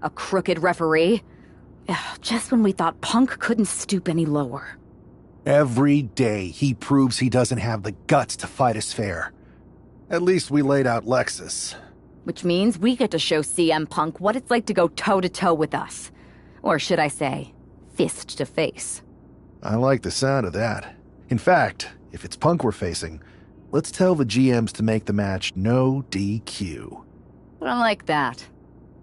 A crooked referee? Ugh, just when we thought Punk couldn't stoop any lower. Every day he proves he doesn't have the guts to fight us fair. At least we laid out Lexus. Which means we get to show CM Punk what it's like to go toe-to-toe with us. Or should I say, fist to face. I like the sound of that. In fact, if it's Punk we're facing, let's tell the GMs to make the match no DQ. I like that.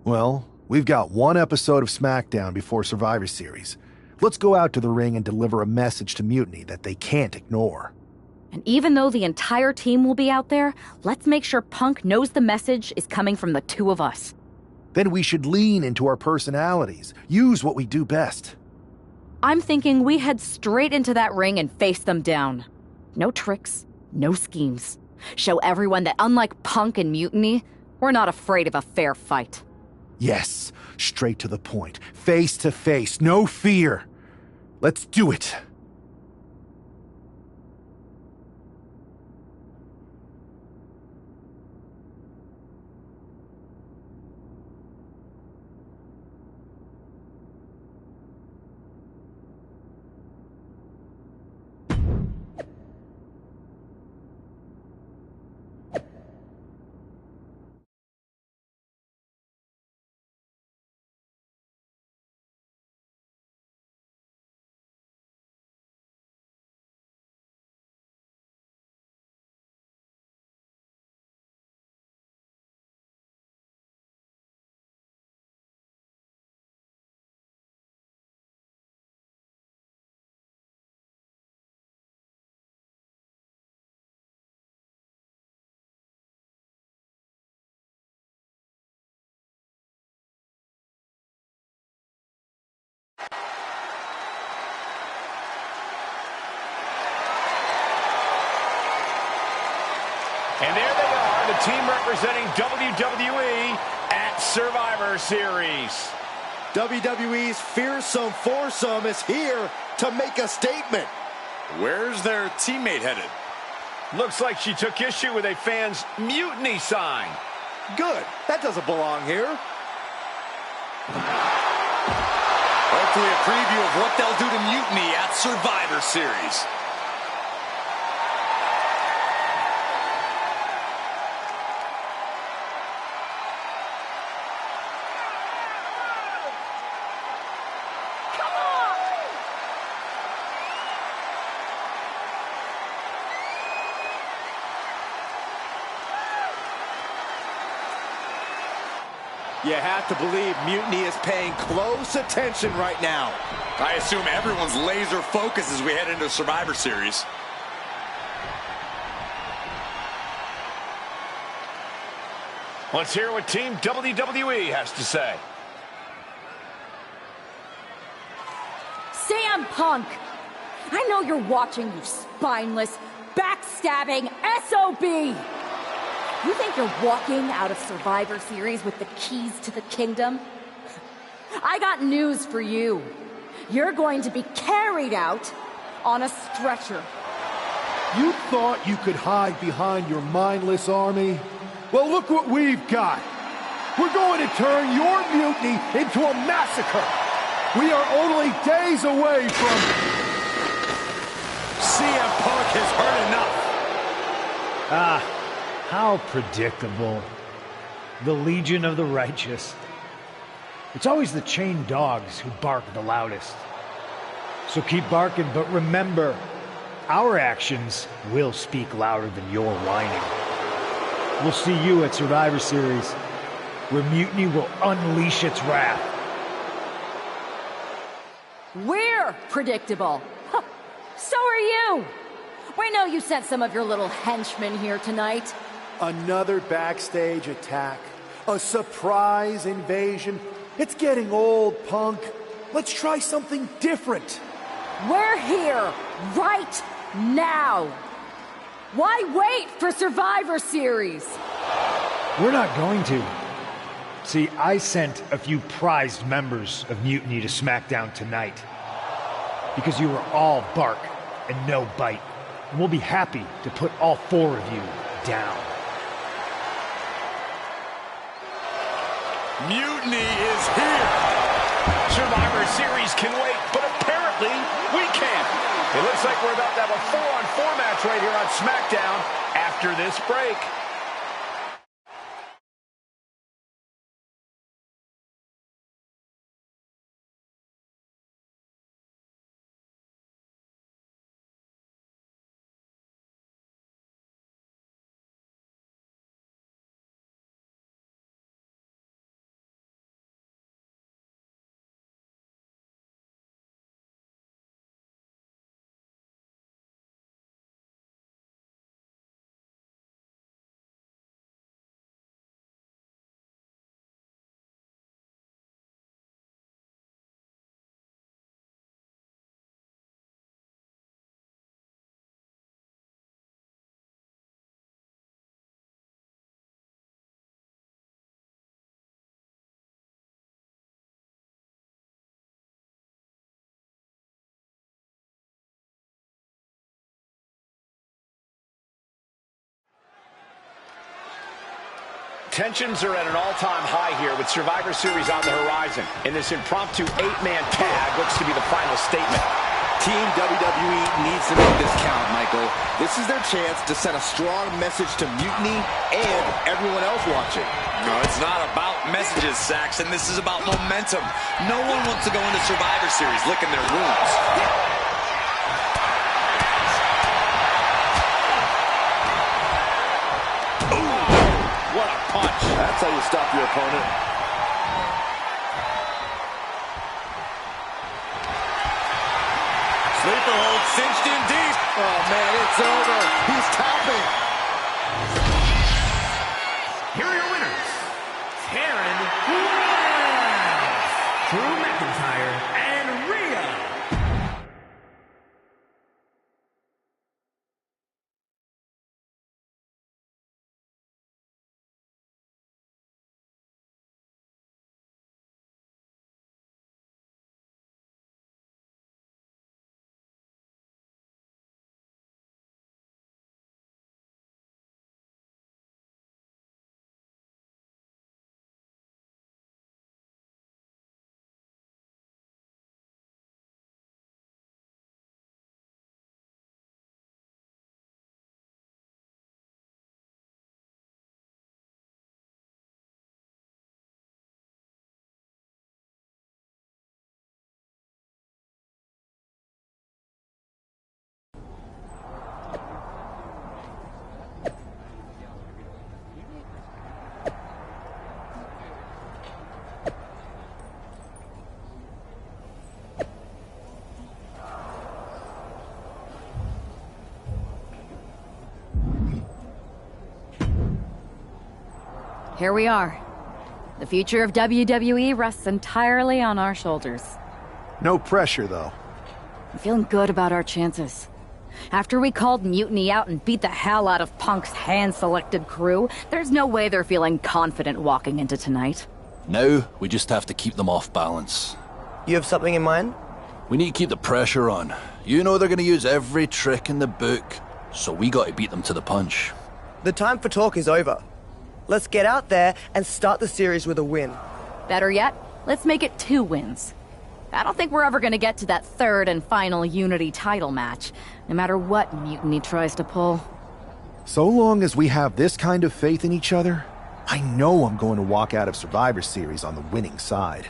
Well, we've got one episode of SmackDown before Survivor Series. Let's go out to the ring and deliver a message to Mutiny that they can't ignore. And even though the entire team will be out there, let's make sure Punk knows the message is coming from the two of us. Then we should lean into our personalities, use what we do best. I'm thinking we head straight into that ring and face them down. No tricks, no schemes. Show everyone that unlike Punk and Mutiny, we're not afraid of a fair fight. Yes, straight to the point, face to face, no fear. Let's do it. And there they are, the team representing WWE at Survivor Series. WWE's fearsome foursome is here to make a statement. Where's their teammate headed? Looks like she took issue with a fan's mutiny sign. Good. That doesn't belong here. Hopefully a preview of what they'll do to Mutiny at Survivor Series. You have to believe Mutiny is paying close attention right now. I assume everyone's laser focus as we head into Survivor Series. Let's hear what Team WWE has to say. CM Punk! I know you're watching, you spineless, backstabbing SOB! You think you're walking out of Survivor Series with the keys to the kingdom? I got news for you. You're going to be carried out on a stretcher. You thought you could hide behind your mindless army? Well, look what we've got. We're going to turn your mutiny into a massacre. We are only days away from... CM Punk has heard enough. How predictable. The Legion of the Righteous. It's always the chained dogs who bark the loudest. So keep barking, but remember, our actions will speak louder than your whining. We'll see you at Survivor Series, where Mutiny will unleash its wrath. We're predictable. Huh. So are you. We know you sent some of your little henchmen here tonight. Another backstage attack. A surprise invasion. It's getting old, Punk. Let's try something different. We're here right now. Why wait for Survivor Series? We're not going to. See, I sent a few prized members of Mutiny to SmackDown tonight. Because you were all bark and no bite. And we'll be happy to put all four of you down. Mutiny is here. Survivor Series can wait, but apparently we can't. It looks like we're about to have a 4-on-4 match right here on SmackDown after this break. Tensions are at an all-time high here with Survivor Series on the horizon. And this impromptu 8-man tag looks to be the final statement. Team WWE needs to make this count, Michael. This is their chance to send a strong message to Mutiny and everyone else watching. No, it's not about messages, Saxon. This is about momentum. No one wants to go into Survivor Series licking their wounds. What a punch. That's how you stop your opponent. Sleeper hold cinched in deep. Oh, man, it's over. He's tapping. Here are your winners, Taryn Myrise, Drew McIntyre, and Rhea. Here we are. The future of WWE rests entirely on our shoulders. No pressure, though. I'm feeling good about our chances. After we called Mutiny out and beat the hell out of Punk's hand-selected crew, there's no way they're feeling confident walking into tonight. Now, we just have to keep them off balance. You have something in mind? We need to keep the pressure on. You know they're gonna use every trick in the book, so we gotta beat them to the punch. The time for talk is over. Let's get out there and start the series with a win. Better yet, let's make it 2 wins. I don't think we're ever gonna get to that 3rd and final Unity title match, no matter what Mutiny tries to pull. So long as we have this kind of faith in each other, I know I'm going to walk out of Survivor Series on the winning side.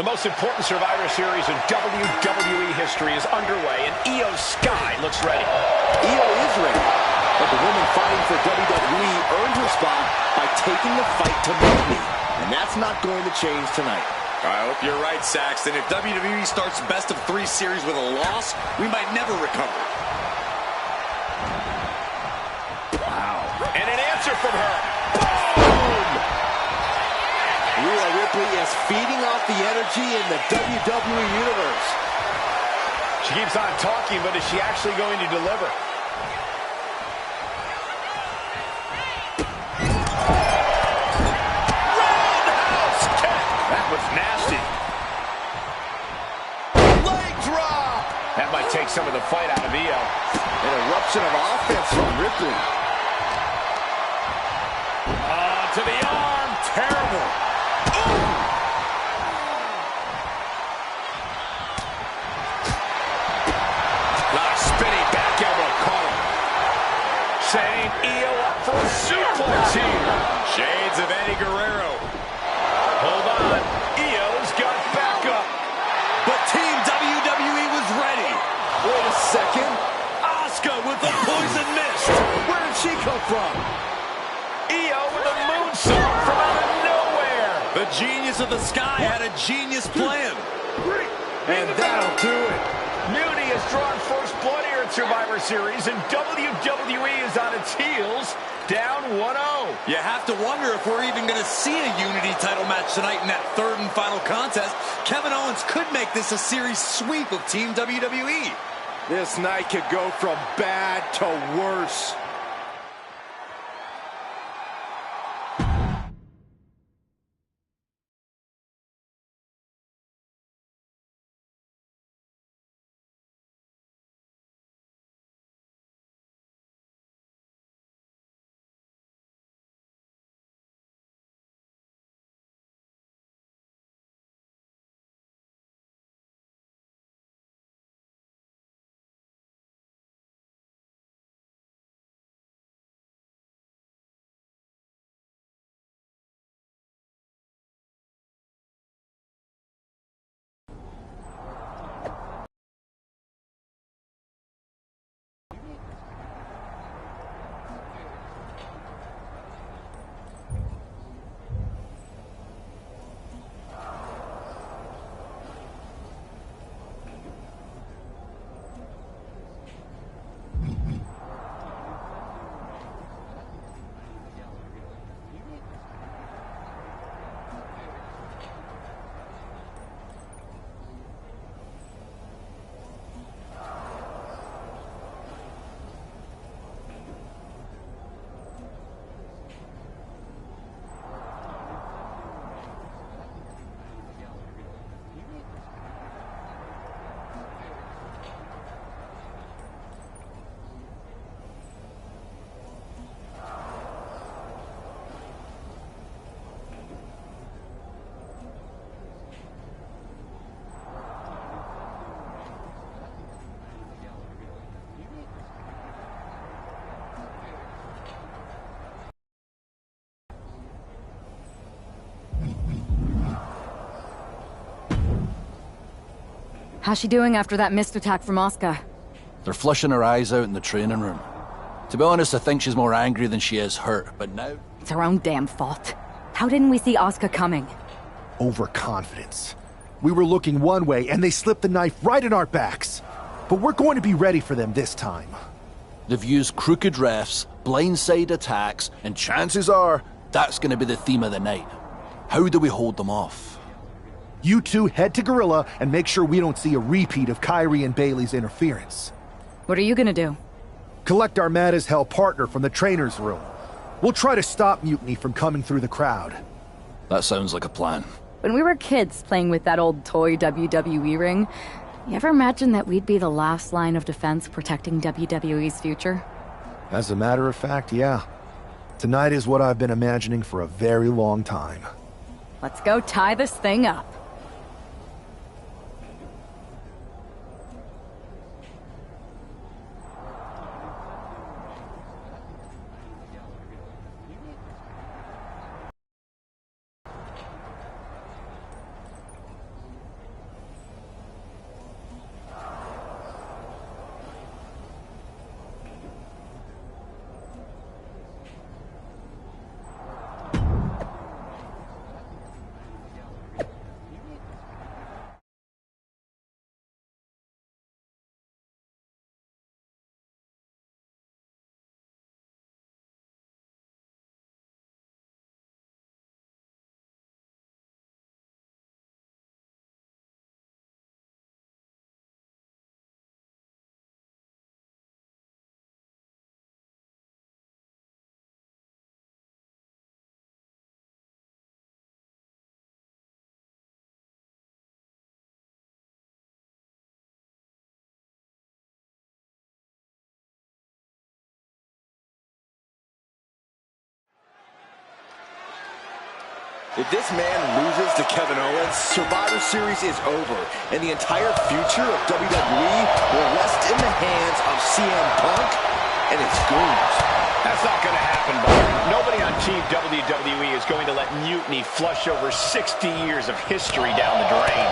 The most important Survivor Series in WWE history is underway, and Io Sky looks ready. Io is ready, but the woman fighting for WWE earned her spot by taking the fight to Mutiny, and that's not going to change tonight. I hope you're right, Saxton. If WWE starts best of 3 series with a loss, we might never recover. Wow. And an answer from her. Rhea Ripley is feeding off the energy in the WWE Universe. She keeps on talking, but is she actually going to deliver? Roundhouse kick! That was nasty. Leg drop! That might take some of the fight out of Io. An eruption of offense from Ripley. To the arm. Terrible. Nice spinning back elbow caught him. Setting Io up for a suplex here. Shades of Eddie Guerrero. Hold on. Io's got backup. But Team WWE was ready. Wait a second. Asuka with the poison mist. Where did she come from? Io with a moonsault from out of nowhere. The genius of the Sky had a genius plan. And that'll do it. Mutiny has drawn first blood here at Survivor Series, and WWE is on its heels, down 1-0. You have to wonder if we're even going to see a Unity title match tonight in that third and final contest. Kevin Owens could make this a series sweep of Team WWE. This night could go from bad to worse. How's she doing after that missed attack from Asuka? They're flushing her eyes out in the training room. To be honest, I think she's more angry than she is hurt, but now... It's her own damn fault. How didn't we see Asuka coming? Overconfidence. We were looking one way, and they slipped the knife right in our backs. But we're going to be ready for them this time. They've used crooked refs, blindside attacks, and chances are that's going to be the theme of the night. How do we hold them off? You two head to Gorilla and make sure we don't see a repeat of Kyrie and Bailey's interference. What are you gonna do? Collect our mad-as-hell partner from the trainer's room. We'll try to stop Mutiny from coming through the crowd. That sounds like a plan. When we were kids playing with that old toy WWE ring, you ever imagine that we'd be the last line of defense protecting WWE's future? As a matter of fact, yeah. Tonight is what I've been imagining for a very long time. Let's go tie this thing up. If this man loses to Kevin Owens, Survivor Series is over, and the entire future of WWE will rest in the hands of CM Punk and his goons. That's not going to happen, Byron. Nobody on Team WWE is going to let mutiny flush over 60 years of history down the drain.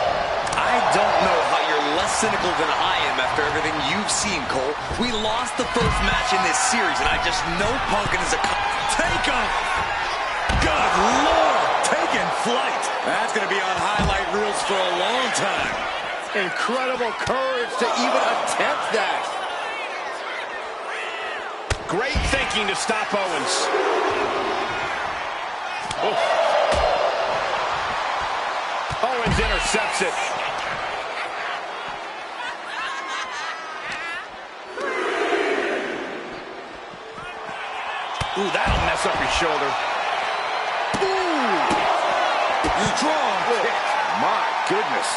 I don't know how you're less cynical than I am after everything you've seen, Cole. We lost the first match in this series, and I just know Punk and his... Take off! Good Lord! Taking flight. That's going to be on highlight reels for a long time. Incredible courage to even attempt that. Great thinking to stop Owens. Oh. Owens intercepts it. Ooh, that'll mess up your shoulder. Strong kick. My goodness.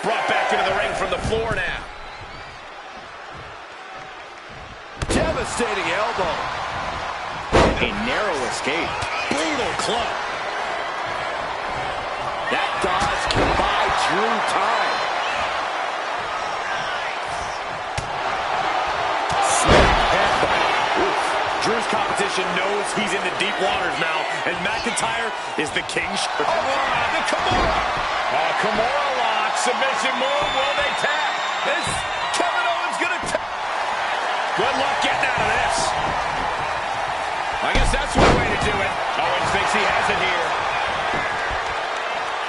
Brought back into the ring from the floor now. Devastating elbow. A narrow escape. Brutal club. That dodge can buy Drew time. Drew's competition knows he's in the deep waters now, and McIntyre is the king. Kimura, the Kimura. Kimura lock, submission move, will they tap? Is Kevin Owens gonna tap? Good luck getting out of this. I guess that's one way to do it. Owens thinks he has it here.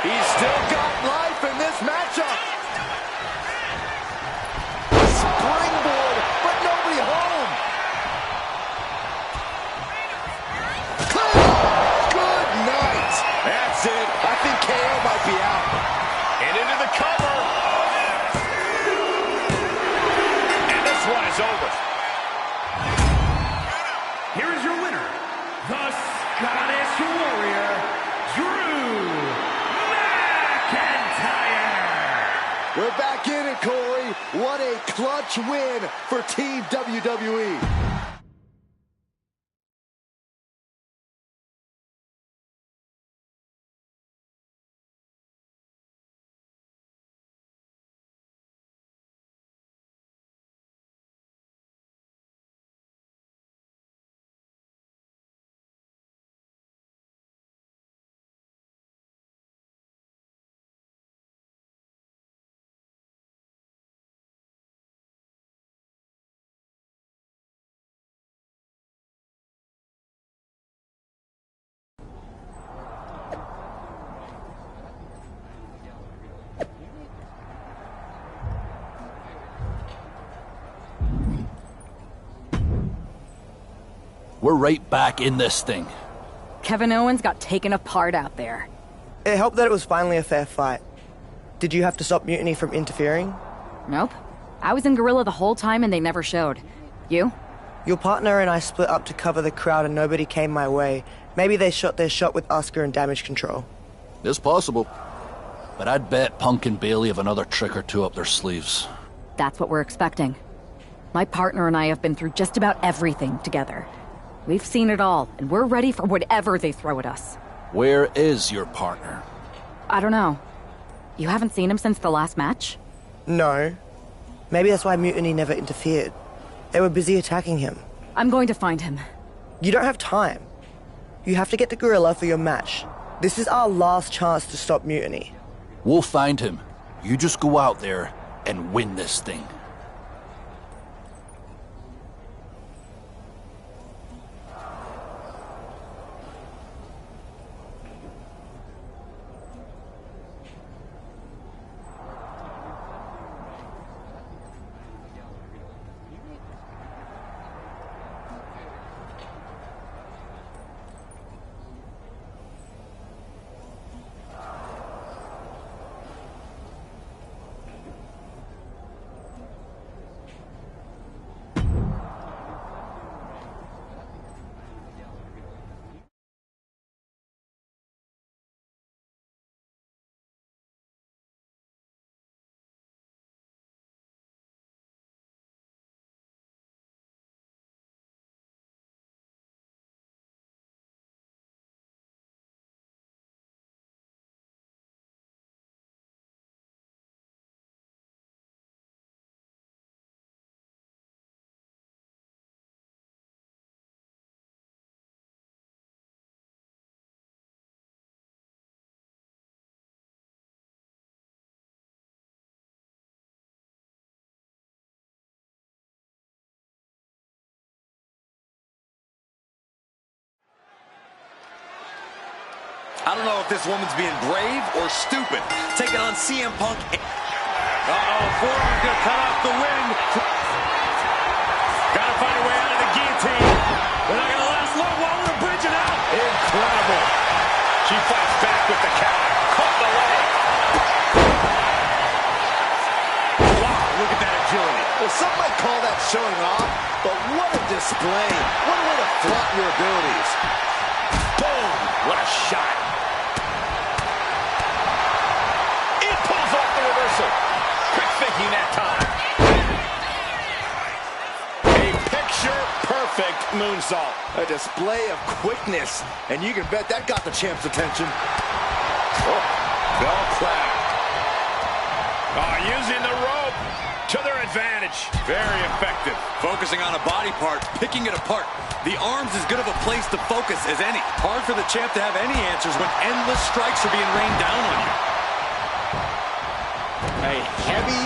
He's still got life in this matchup. Springboard, but nobody home. Good night. That's it. I think KO might be out. And into the cover. And this one is over. Here is your winner, the Scottish Warrior, Drew McIntyre. We're back in it, Corey. What a clutch win for Team WWE. We're right back in this thing. Kevin Owens got taken apart out there. It helped that it was finally a fair fight. Did you have to stop Mutiny from interfering? Nope. I was in Gorilla the whole time and they never showed. You? Your partner and I split up to cover the crowd and nobody came my way. Maybe they shot their shot with Asuka and Damage Control. It's possible. But I'd bet Punk and Bailey have another trick or two up their sleeves. That's what we're expecting. My partner and I have been through just about everything together. We've seen it all, and we're ready for whatever they throw at us. Where is your partner? I don't know. You haven't seen him since the last match? No. Maybe that's why Mutiny never interfered. They were busy attacking him. I'm going to find him. You don't have time. You have to get to Gorilla for your match. This is our last chance to stop Mutiny. We'll find him. You just go out there and win this thing. I don't know if this woman's being brave or stupid. Taking on CM Punk. Uh-oh, forearm's gonna cut off the wind. Gotta find a way out of the guillotine. They're not gonna last long while we're bridging out. Incredible. She fights back with the counter. Caught the leg. Wow, look at that agility. Well, some might call that showing off, but what a display. What a way to flaunt your abilities. Boom. What a shot. It pulls off the reversal. Quick thinking that time. A picture-perfect moonsault. A display of quickness, and you can bet that got the champ's attention. Oh, bell clap. Oh, using the rope to their advantage. Very effective. Focusing on a body part, picking it apart. The arms as good of a place to focus as any. Hard for the champ to have any answers when endless strikes are being rained down on you. A heavy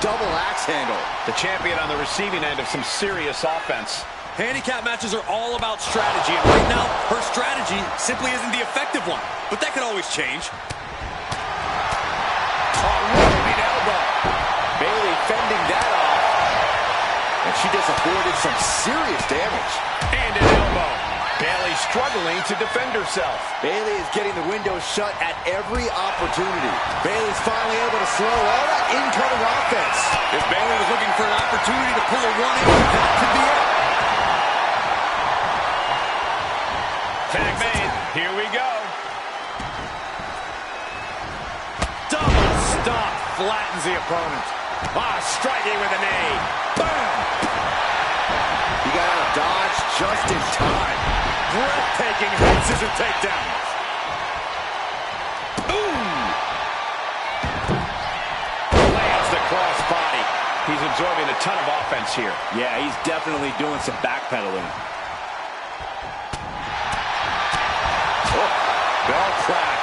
double axe handle. The champion on the receiving end of some serious offense. Handicap matches are all about strategy, and right now, her strategy simply isn't the effective one. But that could always change. Rolling elbow. Bayley fending that off. And she just avoided some serious damage. And an elbow. Bayley struggling to defend herself. Bayley is getting the window shut at every opportunity. Bayley's finally able to slow all that incoming offense. If Bayley was looking for an opportunity to pull a one-in, that could be it. Tag made. Here we go. Double stop. Flattens the opponent. Striking with a knee. Boom. You got out of dodge just in time. Breathtaking head scissor takedown. Ooh. Lands the cross body. He's absorbing a ton of offense here. Yeah, he's definitely doing some backpedaling. Oh, bell clap.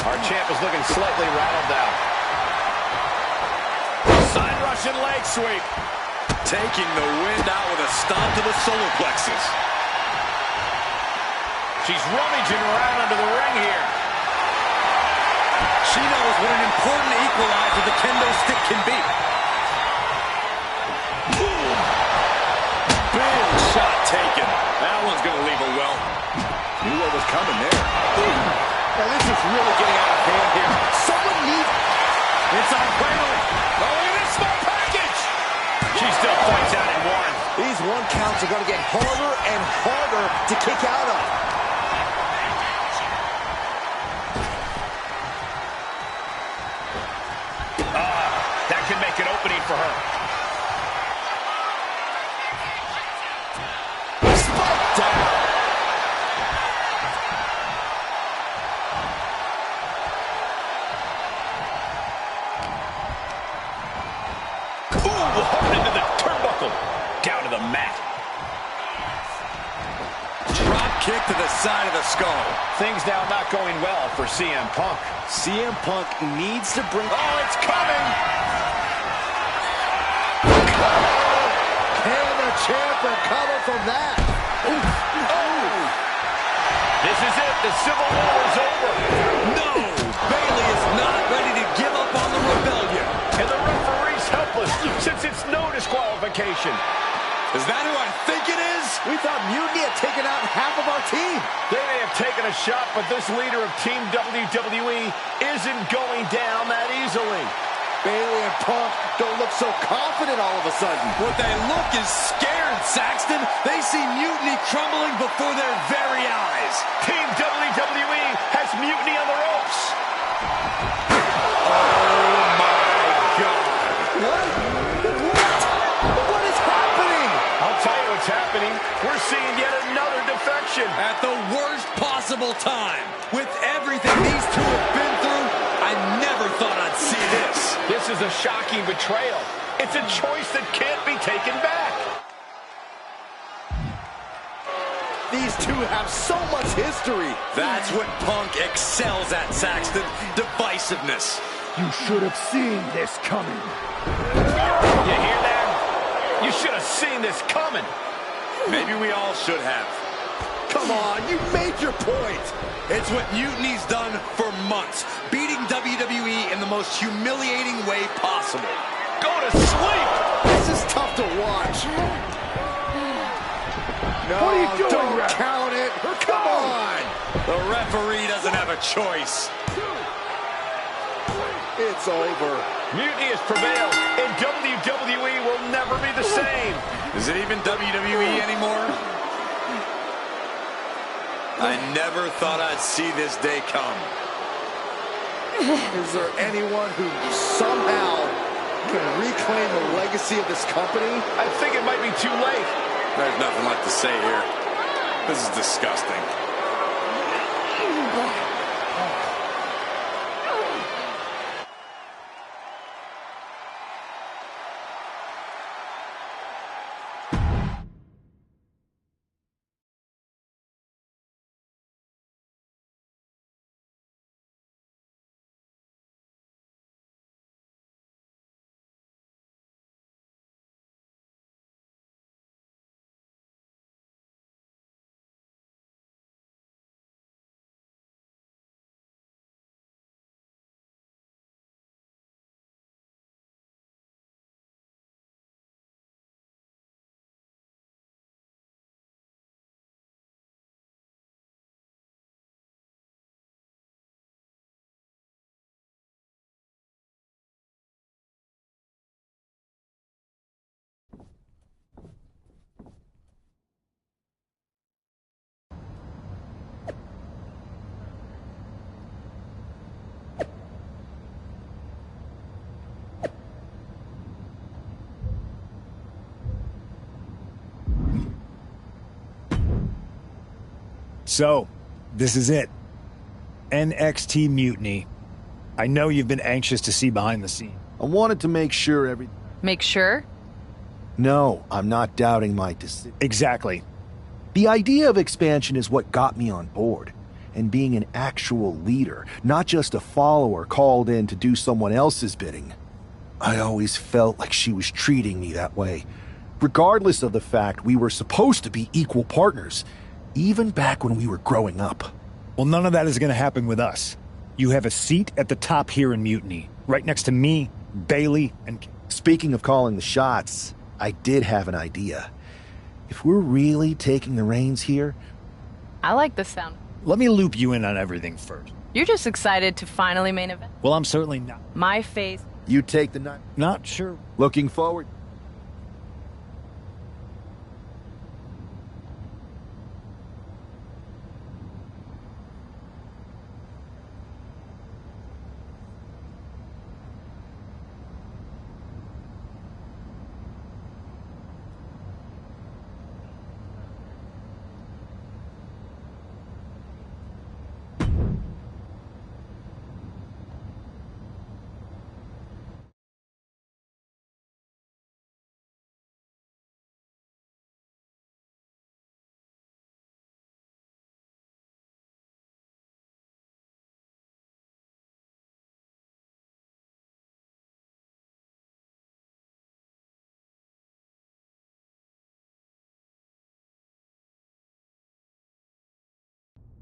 Our champ is looking slightly rattled now. Side Russian leg sweep. Taking the wind out with a stomp to the solar plexus. She's rummaging around under the ring here. She knows what an important equalizer the kendo stick can be. Boom. Big shot taken. That one's going to leave her well. Knew what was coming there. Now this is really getting out of hand here. Someone needs... Inside cradle. Oh, look at this small package. She still fights out in one. These one counts are going to get harder and harder to kick out of. That could make an opening for her. Spike down. Ooh, hard into the turnbuckle. Down to the mat. Drop kick to the side of the skull. Things now not going well for CM Punk. CM Punk needs to bring... Oh, it's coming! Can the champ recover from that? Oh! This is it. The Civil War is over. No! Bayley is not ready to give up on the rebellion. And the referee's helpless since it's no disqualification. Is that who I think it is? We thought Mutiny had taken out half of our team. They may have taken a shot, but this leader of Team WWE isn't going down that easily. Bayley and Punk don't look so confident all of a sudden. What they look is scared, Saxton. They see Mutiny crumbling before their very eyes. Team WWE has Mutiny on the ropes. Oh, my God. What is happening? I'll tell you what's happening. We're seeing yet another defection. At the worst possible time. With everything these two have been through, I never thought I'd see this. This is a shocking betrayal. It's a choice that can't be taken back. These two have so much history. That's what Punk excels at, Saxton. Divisiveness. You should have seen this coming. You hear that? You should have seen this coming. Maybe we all should have. Come on, you made your point. It's what Mutiny's done for months, beating WWE in the most humiliating way possible. Go to sleep! This is tough to watch. No, What are you doing, don't ref? count it. Come on. The referee doesn't have a choice. It's over. Mutiny has prevailed, and WWE will never be the same. Is it even WWE anymore? I never thought I'd see this day come. Is there anyone who somehow can reclaim the legacy of this company? I think it might be too late. There's nothing left to say here. This is disgusting. So, this is it. NXT Mutiny. I know you've been anxious to see behind the scenes. I wanted to make sure every... Make sure? No, I'm not doubting my decision. Exactly. The idea of expansion is what got me on board. And being an actual leader, not just a follower called in to do someone else's bidding. I always felt like she was treating me that way. Regardless of the fact we were supposed to be equal partners. Even back when we were growing up. Well, none of that is going to happen with us. You have a seat at the top here in Mutiny, right next to me, Bailey, and... Speaking of calling the shots, I did have an idea. If we're really taking the reins here... I like the sound. Let me loop you in on everything first. You're just excited to finally main event. Well, I'm certainly not. My face. You take the nut. Not sure. Looking forward.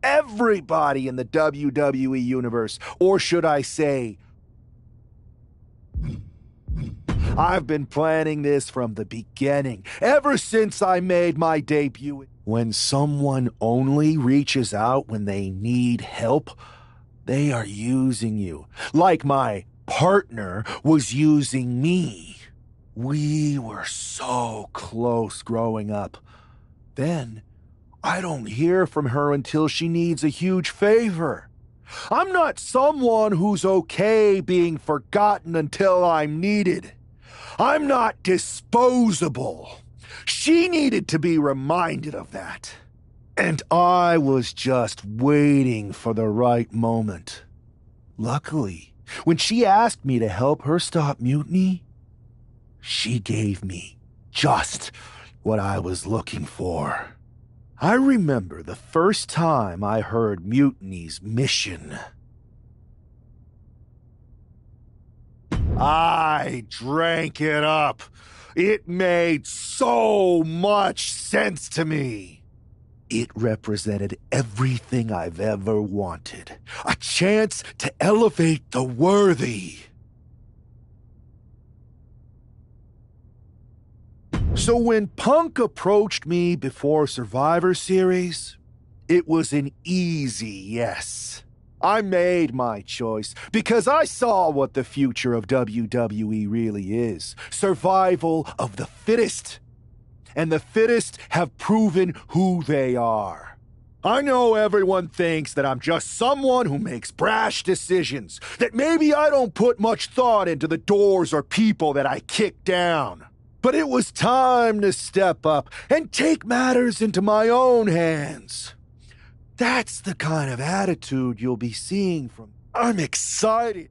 Everybody in the WWE universe, or should I say, I've been planning this from the beginning, ever since I made my debut. When someone only reaches out when they need help, they are using you, like my partner was using me. We were so close growing up. Then, I don't hear from her until she needs a huge favor. I'm not someone who's okay being forgotten until I'm needed. I'm not disposable. She needed to be reminded of that. And I was just waiting for the right moment. Luckily, when she asked me to help her stop mutiny, she gave me just what I was looking for. I remember the first time I heard Mutiny's mission. I drank it up. It made so much sense to me. It represented everything I've ever wanted. A chance to elevate the worthy. So when Punk approached me before Survivor Series, it was an easy yes. I made my choice because I saw what the future of WWE really is. Survival of the fittest. And the fittest have proven who they are. I know everyone thinks that I'm just someone who makes brash decisions, that maybe I don't put much thought into the doors or people that I kick down. But it was time to step up and take matters into my own hands. That's the kind of attitude you'll be seeing from... I'm excited.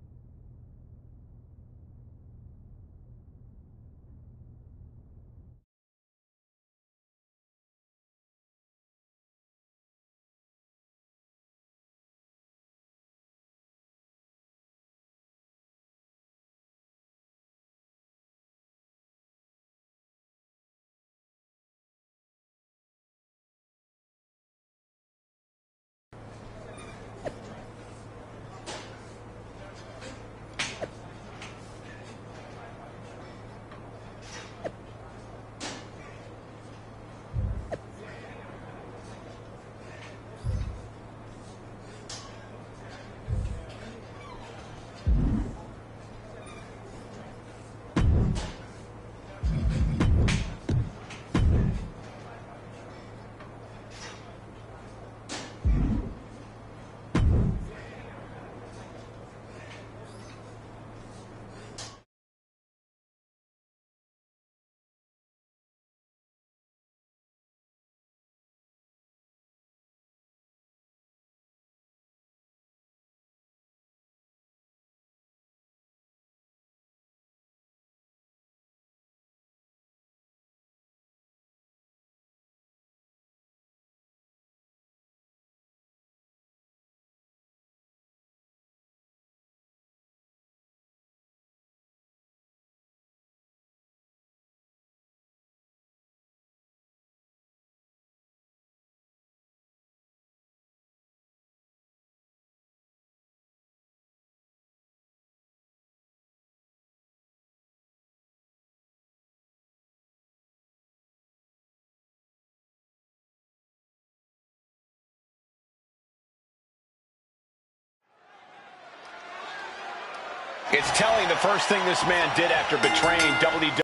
It's telling the first thing this man did after betraying WWE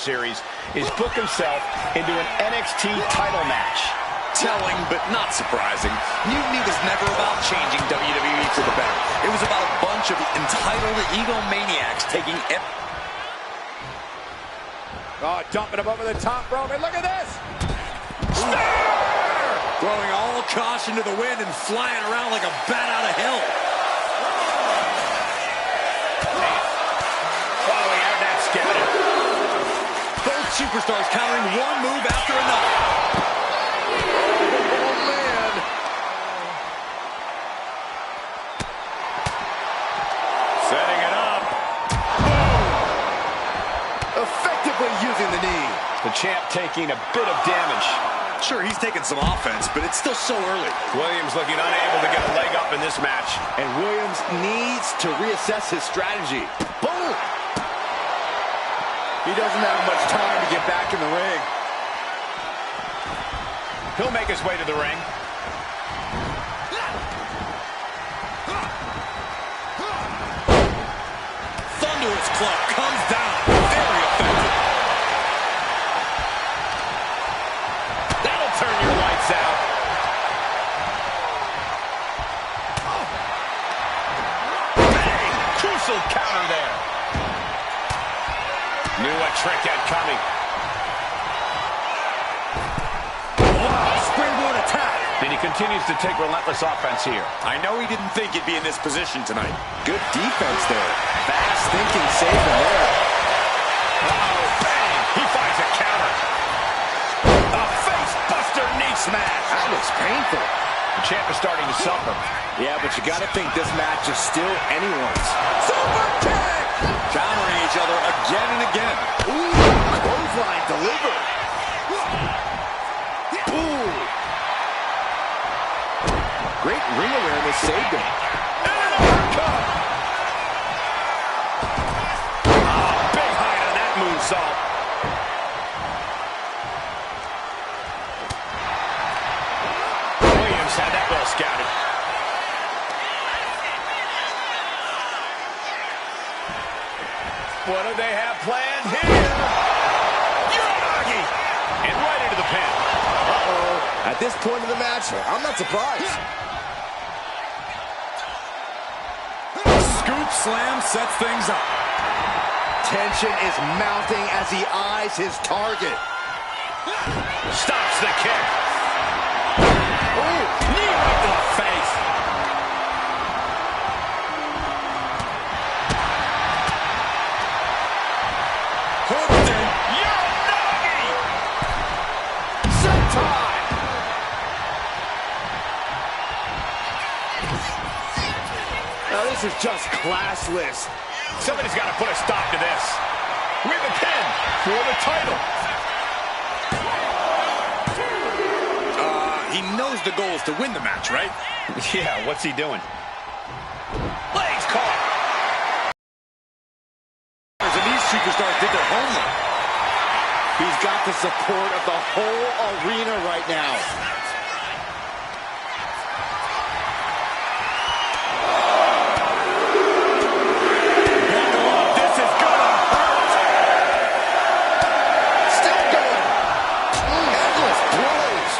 Series is book himself into an NXT title match. Telling, but not surprising. Mutiny was never about changing WWE for the better. It was about a bunch of entitled egomaniacs taking it. Oh, dumping him over the top rope, and look at this! Throwing all caution to the wind and flying around like a bat out of hell. Following out that skeleton. Both superstars countering one move after another. Oh, man. Setting it up. Boom. Effectively using the knee. The champ taking a bit of damage. Sure, he's taking some offense, but it's still so early. Williams looking unable to get a leg up in this match. And Williams needs to reassess his strategy. Boom! He doesn't have much time to get back in the ring. He'll make his way to the ring. Thunderous club comes down. Very effective. That'll turn your lights out. Bang! Crucial counter there. Knew what trick had coming. Springboard attack. And he continues to take relentless offense here. I know he didn't think he'd be in this position tonight. Good defense there. Fast thinking saving there. Oh, bang! He finds a counter. A face buster knee smash. That was painful. The champ is starting to suffer. Yeah, but you got to think this match is still anyone's. Super kick! Countering each other again and again. Ooh, clothesline delivered. Ooh, ring awareness saved him. And an uppercut. Oh, big height on that moonsault. Williams had that well scouted. What do they have planned here? Uranagi! And right into the pin. Uh-oh. At this point in the match, I'm not surprised. Scoop slam sets things up. Tension is mounting as he eyes his target. Stops the kick. Ooh, knee right to the face. Hooked in. Uranagi! Sentai! Now this is just classless. Somebody's got to put a stop to this. With a pin for the title. He knows the goal is to win the match, right? Yeah, what's he doing? Legs caught. And these superstars did their homework. He's got the support of the whole arena right now. This is gonna hurt. Still going. Endless blows.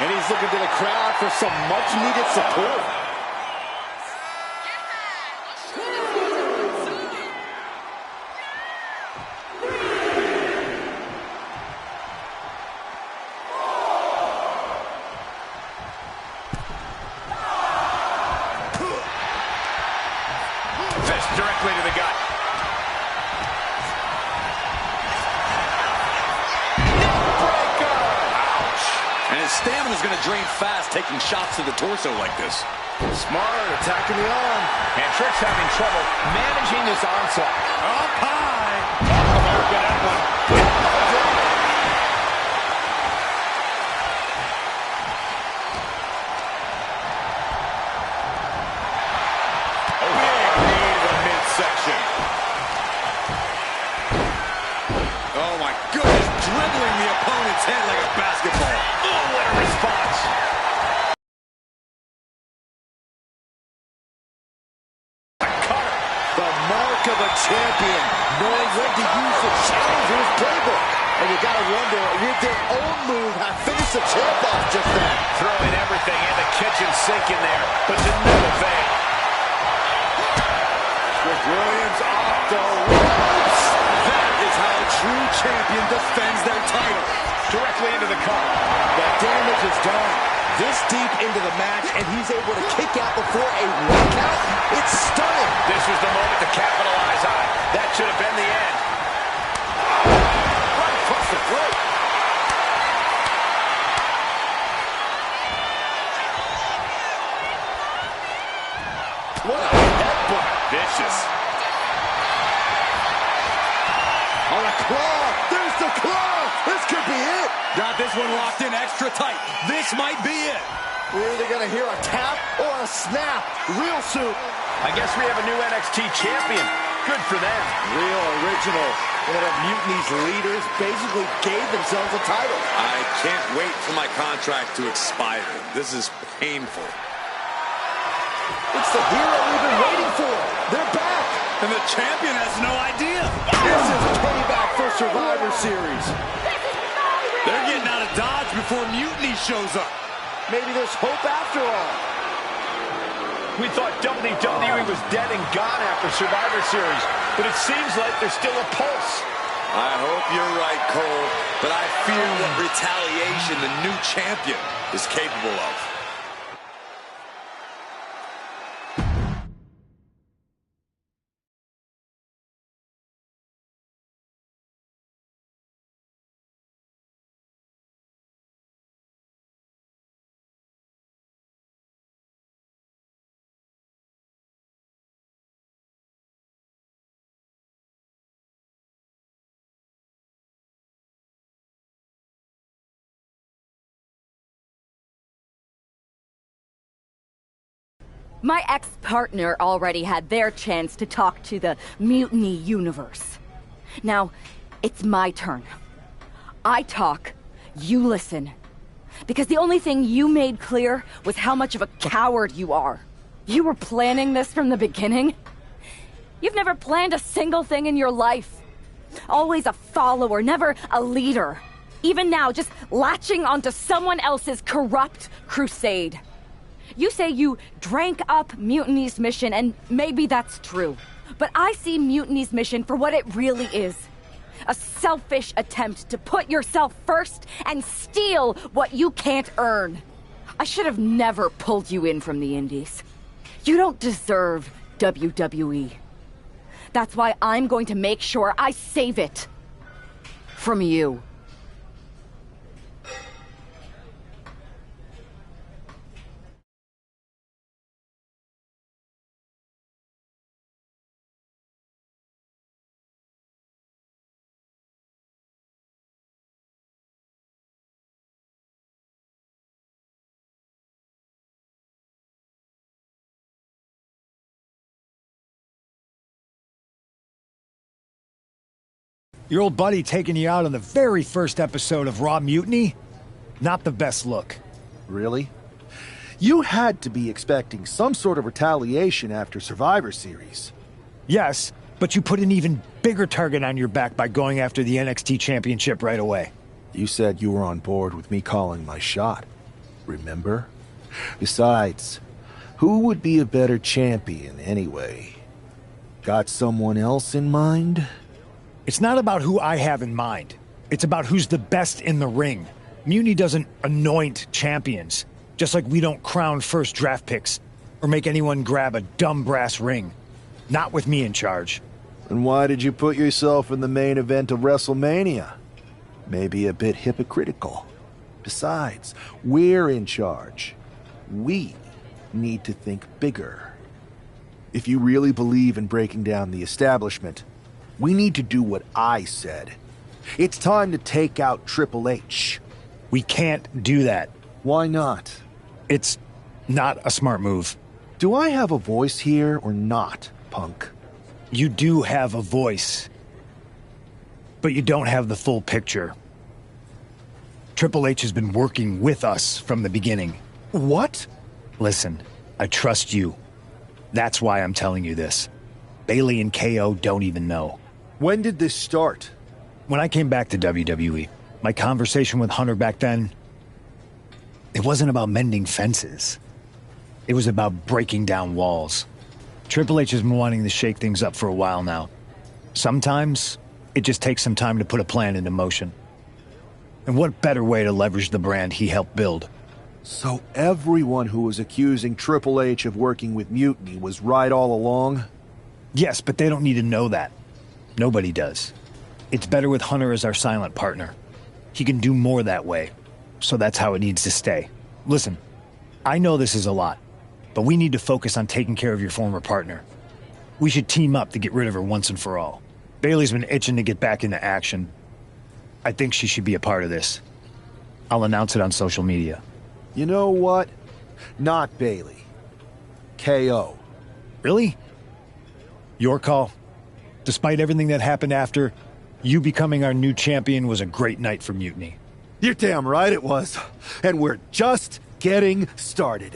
And he's looking to the crowd for some much-needed support. Fist directly to the gut. Neckbreaker! Ouch. And his stamina's going to drain fast, taking shots to the torso like this. Smart, attacking the arm. And Trick's having trouble managing this onslaught. Up high. Off the mark with that one. Big knee to the midsection. Oh my goodness, dribbling the opponent's head like a basketball. Oh, what a response. The mark of a champion, knowing when to use the challenge in his playbook. And you gotta wonder, would their own move have finished the champ off just then? Throwing everything in the kitchen sink in there, but to no avail. With Williams off the ropes. That is how a true champion defends their title. Directly into the cup. The damage is done. This deep into the match, and he's able to kick out before a 1 count. It's stunning. This was the moment to capitalize on. That should have been the end. Right across the throat. What a headbutt. Vicious. On a claw. There's the claw. This could be it. Got this one locked in extra tight. This might be it. We're either going to hear a tap or a snap real soon. I guess we have a new NXT champion. Good for them. Real original. One of Mutiny's leaders basically gave themselves a title. I can't wait for my contract to expire. This is painful. It's the hero we've been waiting for. They're back. And the champion has no idea. This is payback for Survivor Series. They're getting out of Dodge before Mutiny shows up. Maybe there's hope after all. We thought WWE was dead and gone after Survivor Series, but it seems like there's still a pulse. I hope you're right, Cole, but I fear what retaliation the new champion is capable of. My ex-partner already had their chance to talk to the Mutiny Universe. Now, it's my turn. I talk, you listen. Because the only thing you made clear was how much of a coward you are. You were planning this from the beginning? You've never planned a single thing in your life. Always a follower, never a leader. Even now, just latching onto someone else's corrupt crusade. You say you drank up Mutiny's mission, and maybe that's true. But I see Mutiny's mission for what it really is. A selfish attempt to put yourself first and steal what you can't earn. I should have never pulled you in from the Indies. You don't deserve WWE. That's why I'm going to make sure I save it. From you. Your old buddy taking you out on the very first episode of Raw Mutiny? Not the best look. Really? You had to be expecting some sort of retaliation after Survivor Series. Yes, but you put an even bigger target on your back by going after the NXT Championship right away. You said you were on board with me calling my shot. Remember? Besides, who would be a better champion anyway? Got someone else in mind? It's not about who I have in mind. It's about who's the best in the ring. Mutiny doesn't anoint champions, just like we don't crown first draft picks or make anyone grab a dumb brass ring. Not with me in charge. And why did you put yourself in the main event of WrestleMania? Maybe a bit hypocritical. Besides, we're in charge. We need to think bigger. If you really believe in breaking down the establishment, we need to do what I said. It's time to take out Triple H. We can't do that. Why not? It's not a smart move. Do I have a voice here or not, punk? You do have a voice, but you don't have the full picture. Triple H has been working with us from the beginning. What? Listen, I trust you. That's why I'm telling you this. Bayley and KO don't even know. When did this start? When I came back to WWE, my conversation with Hunter back then, it wasn't about mending fences. It was about breaking down walls. Triple H has been wanting to shake things up for a while now. Sometimes, it just takes some time to put a plan into motion. And what better way to leverage the brand he helped build? So everyone who was accusing Triple H of working with Mutiny was right all along? Yes, but they don't need to know that. Nobody does. It's better with Hunter as our silent partner. He can do more that way, so that's how it needs to stay. Listen, I know this is a lot, but we need to focus on taking care of your former partner. We should team up to get rid of her once and for all. Bayley's been itching to get back into action. I think she should be a part of this. I'll announce it on social media. You know what? Not Bayley. KO. Really? Your call? Despite everything that happened after, you becoming our new champion was a great night for Mutiny. You're damn right it was. And we're just getting started.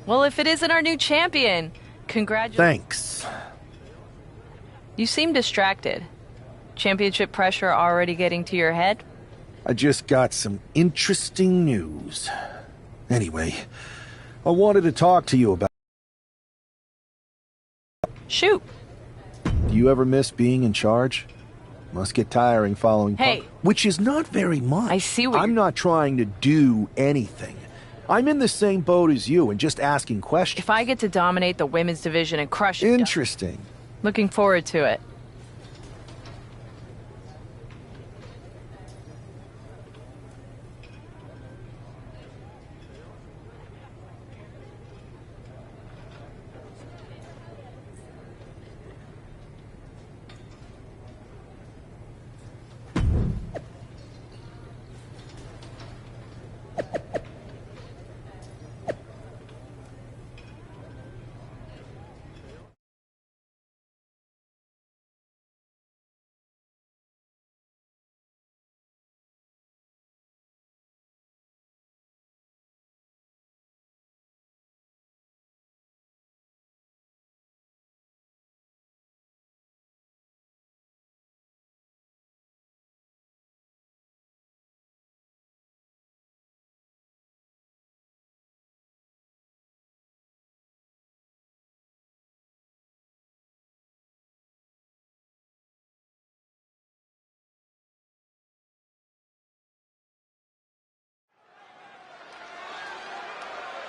Well, if it isn't our new champion, congratulations. Thanks. You seem distracted. Championship pressure already getting to your head? I just got some interesting news. Anyway, I wanted to talk to you about... Shoot. Do you ever miss being in charge? Must get tiring following Hey. Punk, which is not very much. I see what I'm not trying to do anything. I'm in the same boat as you and just asking questions. If I get to dominate the women's division and crush it... Interesting. Looking forward to it.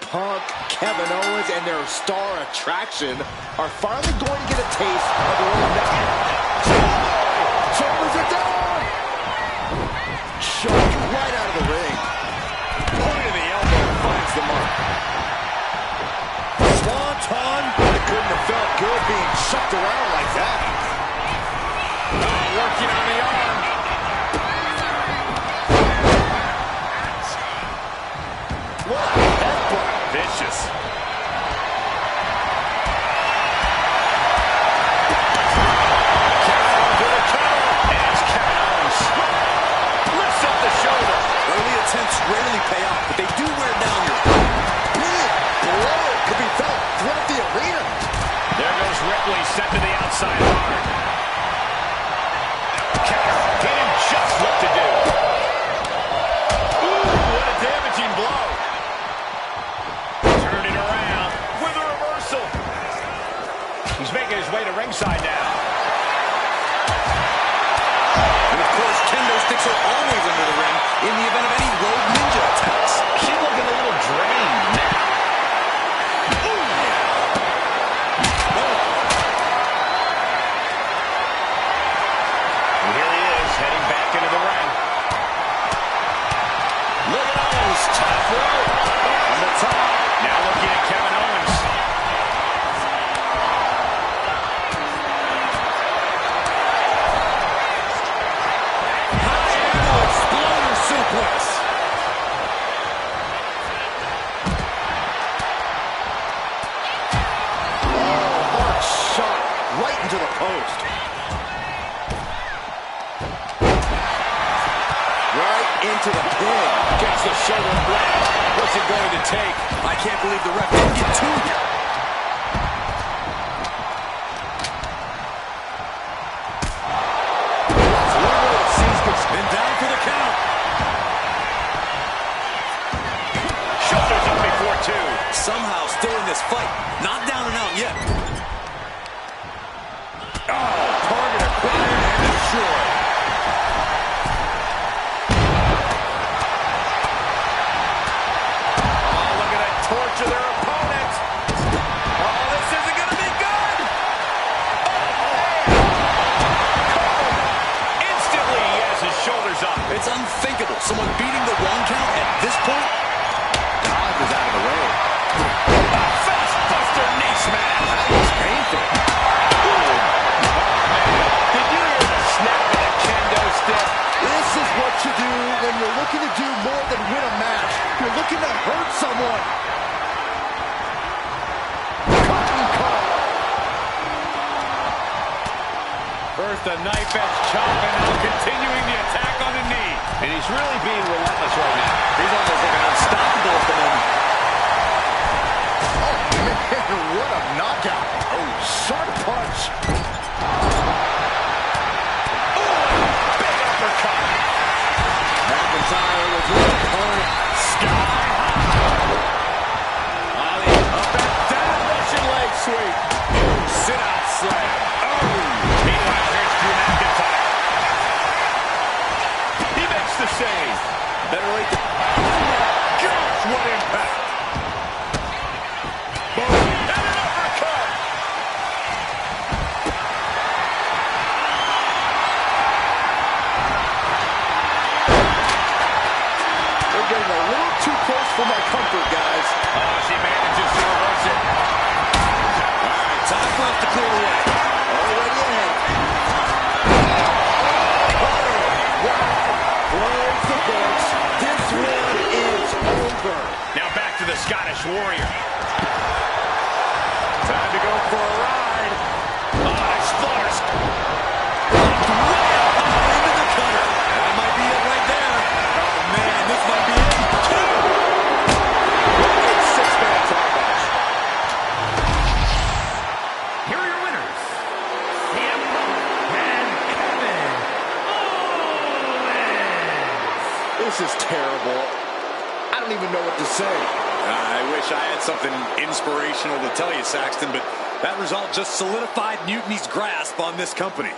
Punk, Kevin Owens, and their star attraction are finally going to get a taste of their own shoulders are down! Shoved right out of the ring. Point of the elbow finds the mark. Swanton. It couldn't have felt good being shoved around like that. Working on the arm. What a headbutt. Vicious. Early attempts rarely pay off, but they do wear down your big blow. Could be felt throughout the arena. There goes Ripley, set to the outside arm. Getting just what to do. Ooh, what a damaging blow. Turn it around with a reversal. He's making his way to ringside now. And of course, kendo sticks are always under the ring in the event of any road ninja attacks. She's looking a little drained now. And here he is, heading back into the ring. Look at Owens, top rope. On the top. Now looking at Kevin Owens. Exploder suplex. Oh, hard shot right into the post. Right into the pin. Gets the shoulder blade. What's it going to take? I can't believe the ref didn't get two here. Been down for the count. Shoulders up before two. Somehow still in this fight. Not down and out yet. Oh, target acquired and destroyed. Oh, look at that torture their opponent. Oh, this isn't going to be good. Instantly, he has his shoulders up. It's unthinkable. Someone beating the one count at this point. God is out of the way. A face buster knee smash. That was painful. Did you hear the snap of the kendo stick? This is what you do when you're looking to do more than win a match. You're looking to hurt someone. Cotton call. First a knife edge chop and now continuing the attack on the knee. And he's really being relentless right now. He's almost looking unstoppable at the moment. Oh, McIntyre with his opponent sky high. Ali up and down, Russian leg sweep. Oh, sit out slam. Oh, meanwhile, here's Drew McIntyre. He makes the save. Better late than... Oh my gosh, what impact. Boom, and an uppercut. We're getting a little too close for my comfort, guys. Oh, she manages to reverse it. All right, time left to clear the way. Already ahead. Close the books. This one is over. Now back to the Scottish Warrior. Time to go for a ride. Oh, exploders. Way up high into the cutter. That might be it right there. Oh, man, this might be it. Two. Six-man tag match. Here are your winners, CM Punk and Kevin Owens. This is terrible. I don't even know what to say. I wish I had something inspirational to tell you, Saxton, but That result just solidified Mutiny's grasp on this company.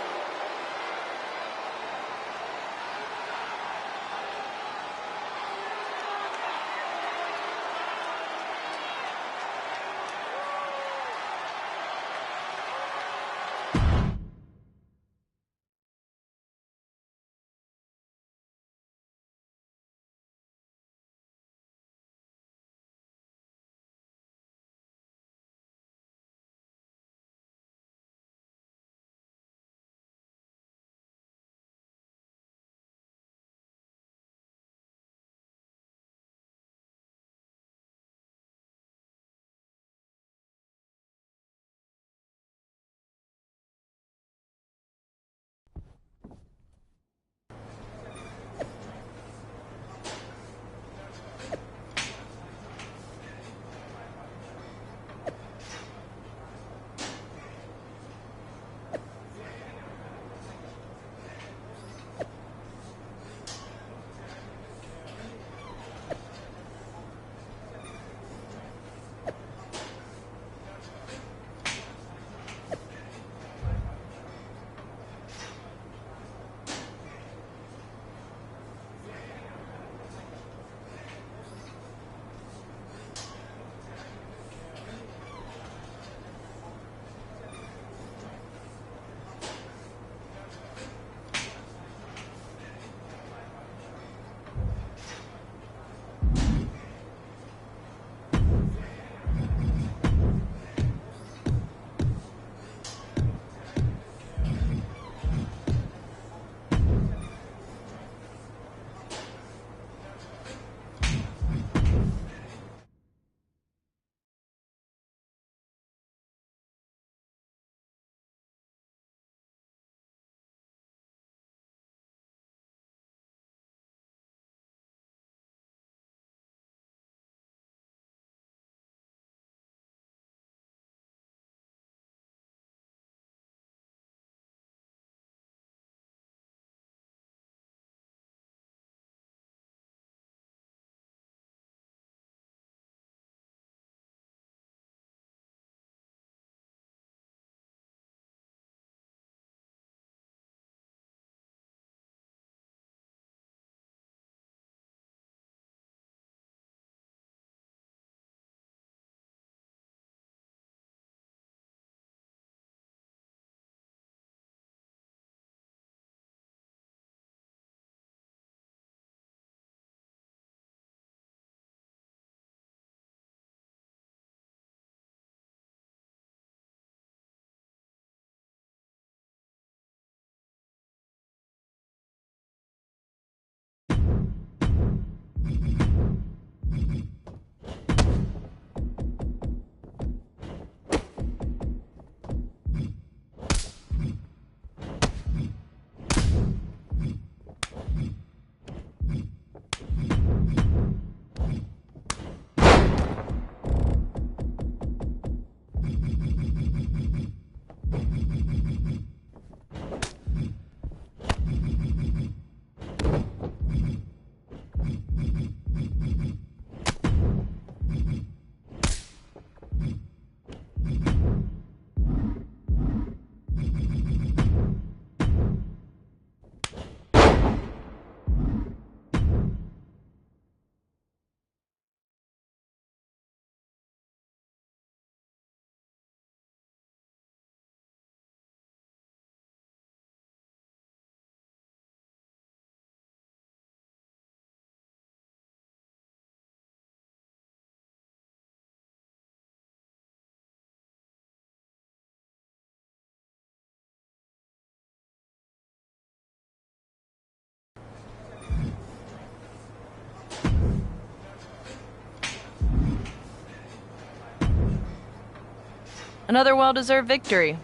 Another well-deserved victory.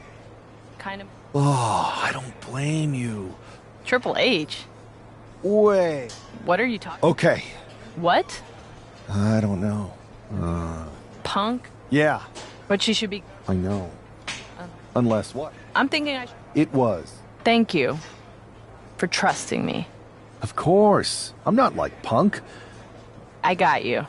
Kind of. Oh, I don't blame you. Triple H? Wait. What are you talking? Okay. What? I don't know. Punk? Yeah. But she should be... I know. Unless what? I'm thinking I should... It was. Thank you for trusting me. Of course. I'm not like Punk. I got you.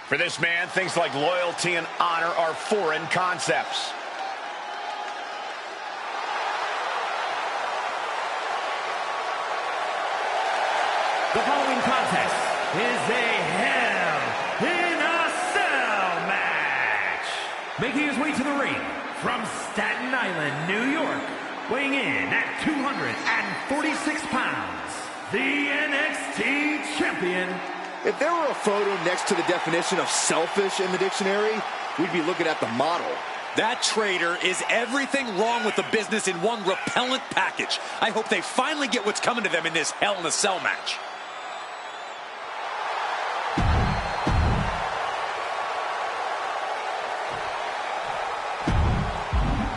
For this man, things like loyalty and honor are foreign concepts. The following contest is a Hell in a Cell match. Making his way to the ring from Staten Island, New York, weighing in at 246 pounds, the NXT Champion. If there were a photo next to the definition of selfish in the dictionary, we'd be looking at the model. That traitor is everything wrong with the business in one repellent package. I hope they finally get what's coming to them in this Hell in a Cell match.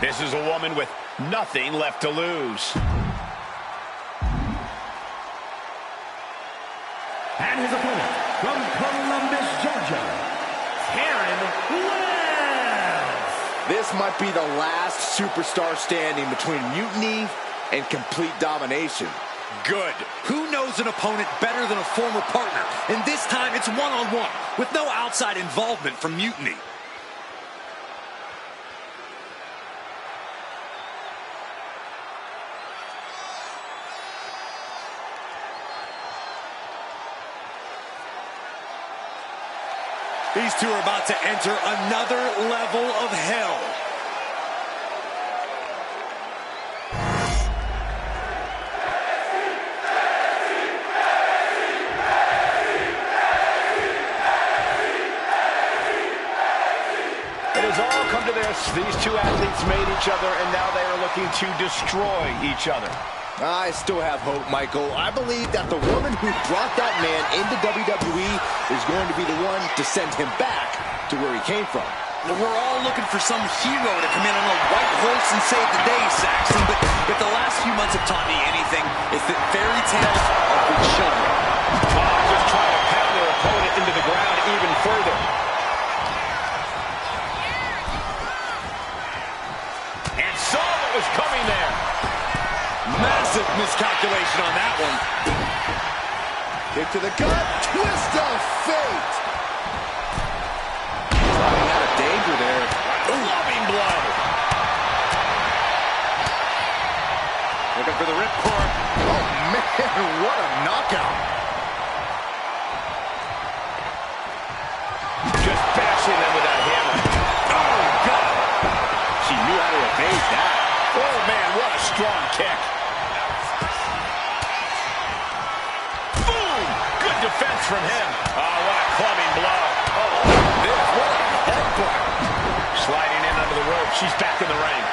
This is a woman with nothing left to lose. And his opponent from Columbus, Georgia, Karen Wells. This might be the last superstar standing between mutiny and complete domination. Good. Who knows an opponent better than a former partner? And this time it's one-on-one with no outside involvement from Mutiny. These two are about to enter another level of hell. It has all come to this. These two athletes made each other, and now they are looking to destroy each other. I still have hope, Michael. I believe that the woman who brought that man into WWE is going to be the one to send him back to where he came from. Well, we're all looking for some hero to come in on a white horse and save the day, Saxton. But if the last few months have taught me anything, it's that fairy tales are for children. Just trying to pound their opponent into the ground even further. And saw what was coming there. Massive miscalculation on that one. Kick to the gut, twist of fate. Sliding out of danger there. Loving blow. Looking for the ripcord. Oh, man, what a knockout. Just bashing them with that hammer. Oh, God. She knew how to evade that. Oh, man, what a strong kick. Boom! Good defense from him. Oh, what a clubbing blow. Oh, this, what a headbutt. Sliding in under the rope. She's back in the ring.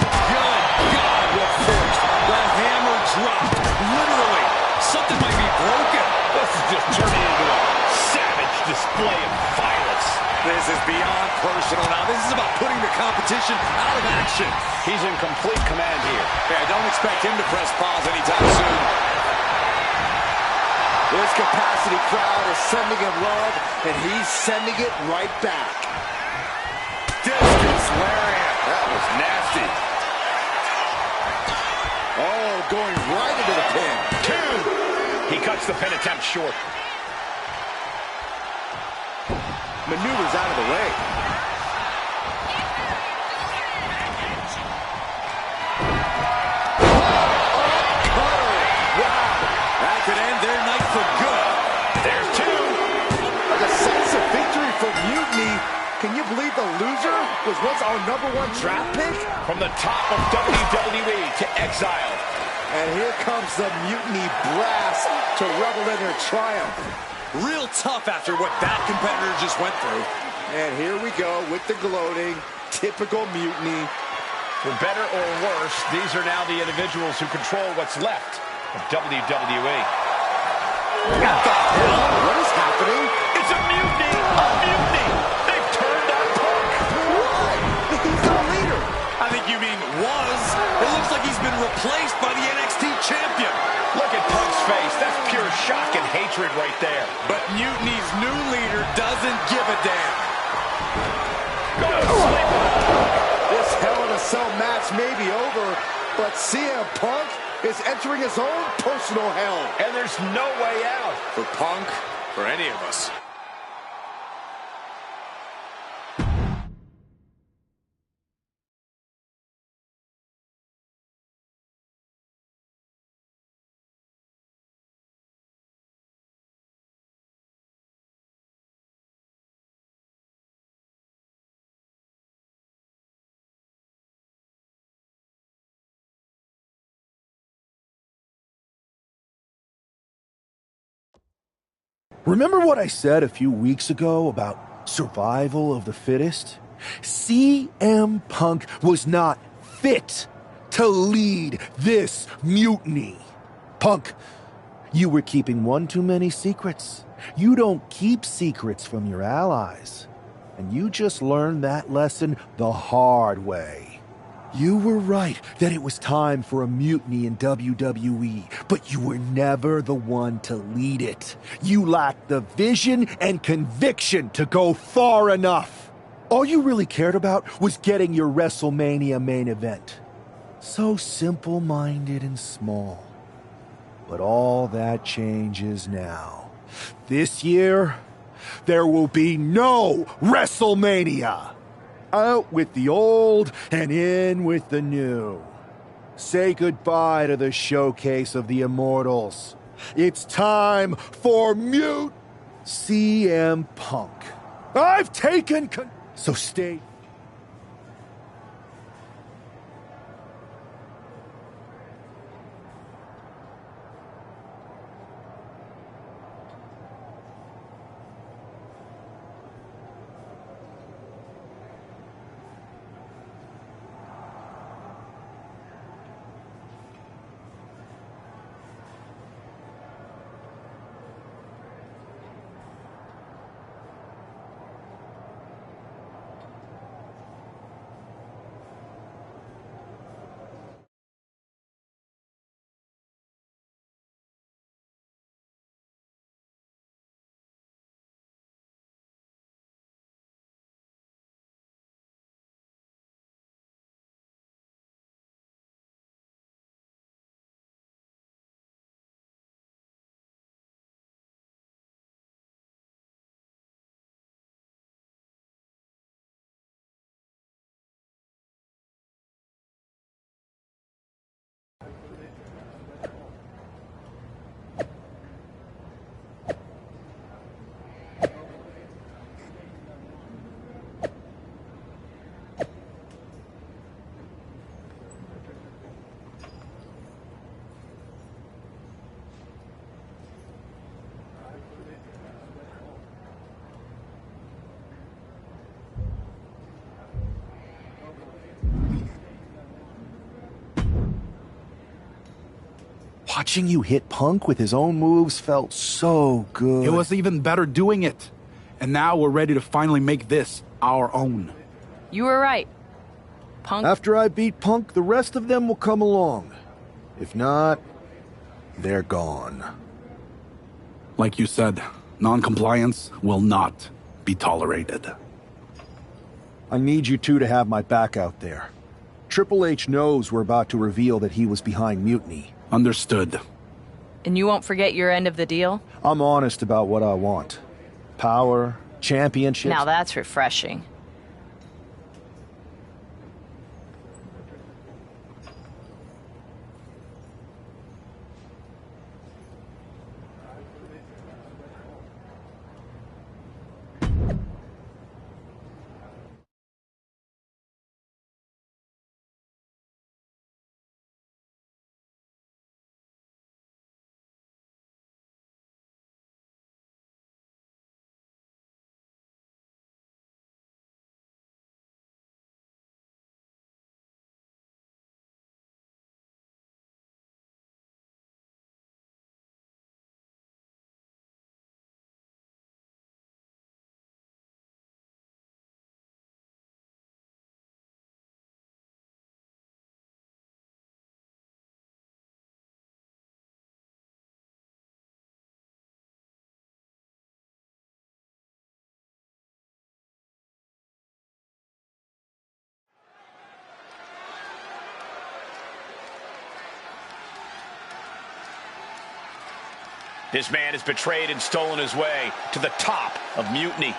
Good God, what force. The hammer dropped. Literally. Something might be broken. This is just turning into a savage display of violence. This is beyond personal now. This is about putting the competition out of action. He's in complete command here. Yeah, don't expect him to press pause anytime soon. This capacity crowd is sending him love, and he's sending it right back. Discus lariat. That was nasty. Oh, going right into the pin. Two. He cuts the pin attempt short. Maneuvers out of the way. That could end their night for good. There's two. A decisive victory for Mutiny. Can you believe the loser was once our #1 draft pick? From the top of WWE to exile. And here comes the Mutiny brass to revel in their triumph. Real tough after what that competitor just went through. And here we go with the gloating. Typical Mutiny. For better or worse, these are now the individuals who control what's left of WWE. What the hell? What is happening? It's a mutiny! A mutiny! They've turned on Punk! Why? He's our leader. I think you mean was. It looks like he's been replaced by the NXT champion. Look at Punk's face. That's pure shock and hatred right there. But Mutiny's new leader doesn't give a damn. Go to sleep. This Hell in a Cell match may be over, but CM Punk is entering his own personal hell. And there's no way out. For Punk, for any of us. Remember what I said a few weeks ago about survival of the fittest? CM Punk was not fit to lead this mutiny. Punk, you were keeping one too many secrets. You don't keep secrets from your allies. And you just learned that lesson the hard way. You were right that it was time for a mutiny in WWE, but you were never the one to lead it. You lacked the vision and conviction to go far enough. All you really cared about was getting your WrestleMania main event. So simple-minded and small. But all that changes now. This year, there will be no WrestleMania. Out with the old and in with the new. Say goodbye to the showcase of the Immortals. It's time for Mute CM Punk. I've taken so stay. Watching you hit Punk with his own moves felt so good. It was even better doing it. And now we're ready to finally make this our own. You were right. Punk. After I beat Punk, the rest of them will come along. If not, they're gone. Like you said, non-compliance will not be tolerated. I need you two to have my back out there. Triple H knows we're about to reveal that he was behind Mutiny. Understood. And you won't forget your end of the deal? I'm honest about what I want. Power, championships. Now that's refreshing. This man has betrayed and stolen his way to the top of Mutiny.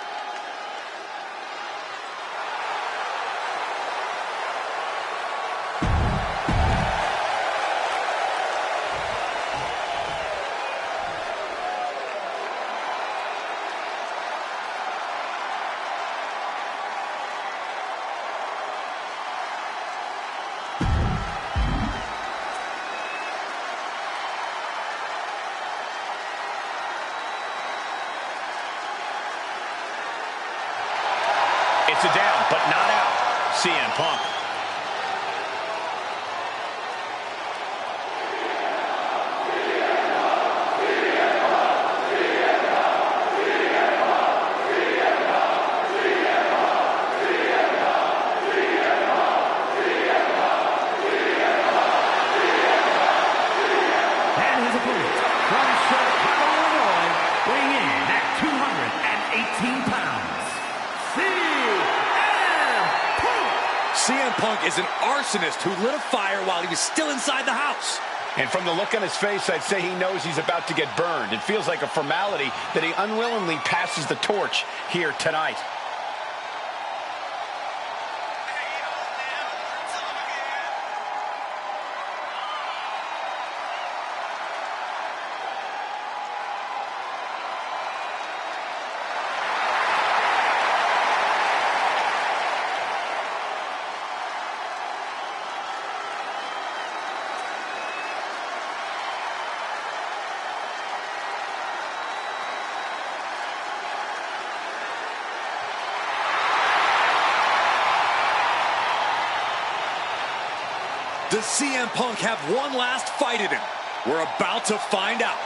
It's a down, but not out. CM Punk. And his opponent from Chicago, Illinois, weighing in at 218 pounds. CM Punk is an arsonist who lit a fire while he was still inside the house. And from the look on his face, I'd say he knows he's about to get burned. It feels like a formality that he unwillingly passes the torch here tonight. Does CM Punk have one last fight in him? We're about to find out.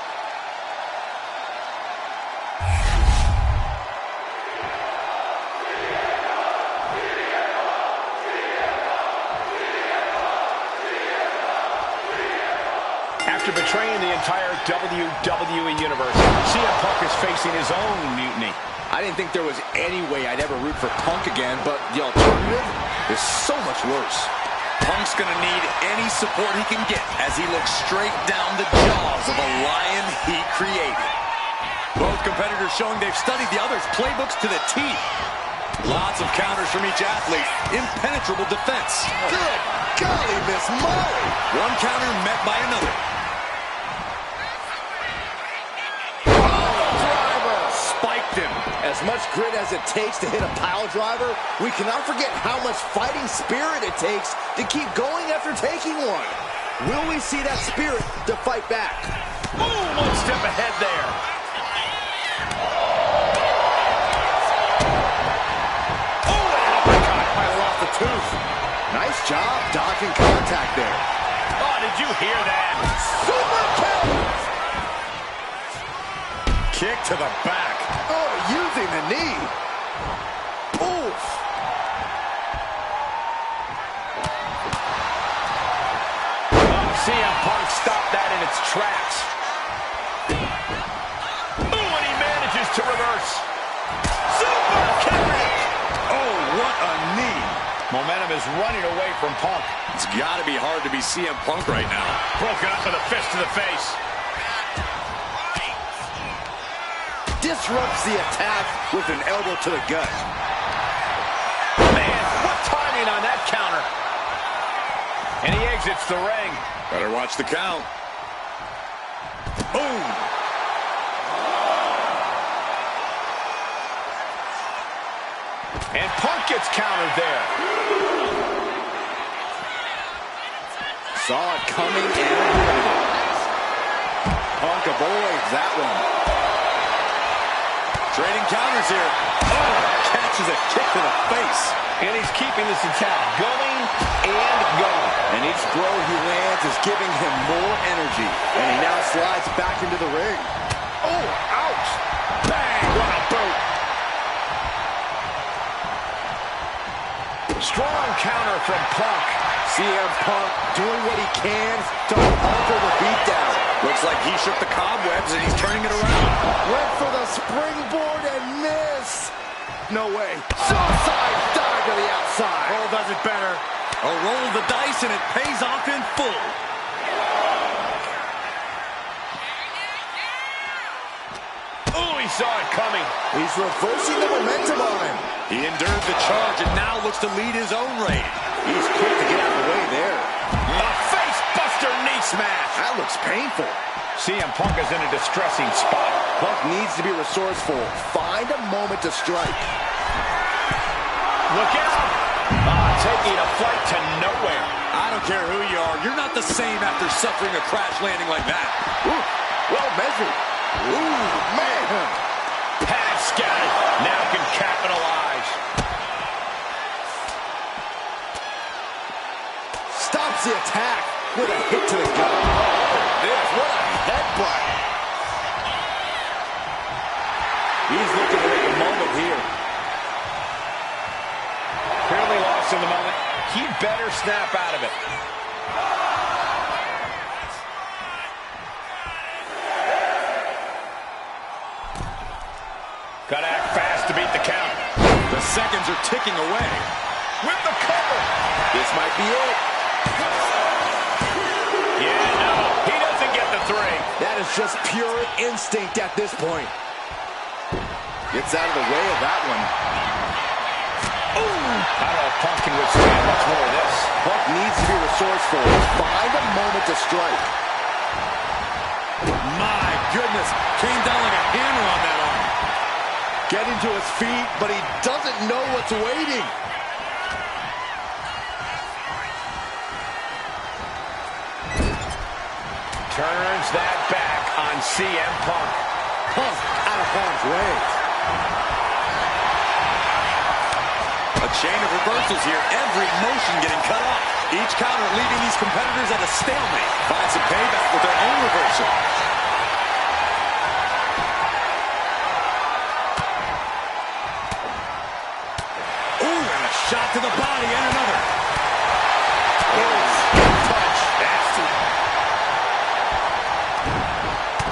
After betraying the entire WWE Universe, CM Punk is facing his own mutiny. I didn't think there was any way I'd ever root for Punk again, but the alternative is so much worse. Punk's gonna need any support he can get as he looks straight down the jaws of a lion he created. Both competitors showing they've studied the other's playbooks to the T. Lots of counters from each athlete. Impenetrable defense. Good golly, Miss Molly! One counter met by another. Spiked him. As much grit as it takes to hit a pile driver, we cannot forget how much fighting spirit it takes to keep going after taking one. Will we see that spirit to fight back? Ooh, one step ahead there. Oh, uppercut. Might have lost a tooth. Nice job dodging contact there. Oh, did you hear that? Super kick! Kick to the back. Oh, using the knee. Oof. Oh, CM Punk stopped that in its tracks. Ooh, and he manages to reverse. Super kick. Oh, what a knee. Momentum is running away from Punk. It's got to be hard to be CM Punk right now. Broken up with a fist to the face. Disrupts the attack with an elbow to the gut. Man, what timing on that counter. And he exits the ring. Better watch the count. Boom. And Punk gets countered there. Saw it coming and avoided it. Punk avoids that one. Trading counters here. Oh, catches a kick to the face. And he's keeping this attack going and going. And each blow he lands is giving him more energy. And he now slides back into the ring. Oh, ouch. Bang, what a boot. Strong counter from Punk. CM Punk doing what he can to alter the beatdown. Looks like he shook the cobwebs and he's turning it around. Went for the springboard and miss. No way. Suicide dive to the outside. Cole does it better. A roll of the dice and it pays off in full. Oh, he saw it coming. He's reversing the momentum on him. He endured the charge and now looks to lead his own raid. He's quick to get out of the way there. A face buster knee smash. That looks painful. CM Punk is in a distressing spot. Punk needs to be resourceful. Find a moment to strike. Look out. Taking a flight to nowhere. I don't care who you are. You're not the same after suffering a crash landing like that. Ooh, well measured. Ooh, man. Pass scattered. Now can capitalize. Stops the attack with a hit to the gut. What a headbutt. He's looking to make a moment here. Clearly lost in the moment. He better snap out of it. Gotta act fast to beat the count. The seconds are ticking away. With the cover. This might be it. Yeah, no, he doesn't get the three. That is just pure instinct at this point. Gets out of the way of that one. Ooh. I don't know if Punk can withstand much more of this. Punk needs to be resourceful. Find a moment to strike. My goodness, came down like a hammer on that arm. Getting to his feet, but he doesn't know what's waiting. Turns that back on CM Punk. Punk out of harm's way. A chain of reversals here. Every motion getting cut off. Each counter leaving these competitors at a stalemate. Find some payback with their own reversal. Ooh, and a shot to the body and another. Touch. Nasty.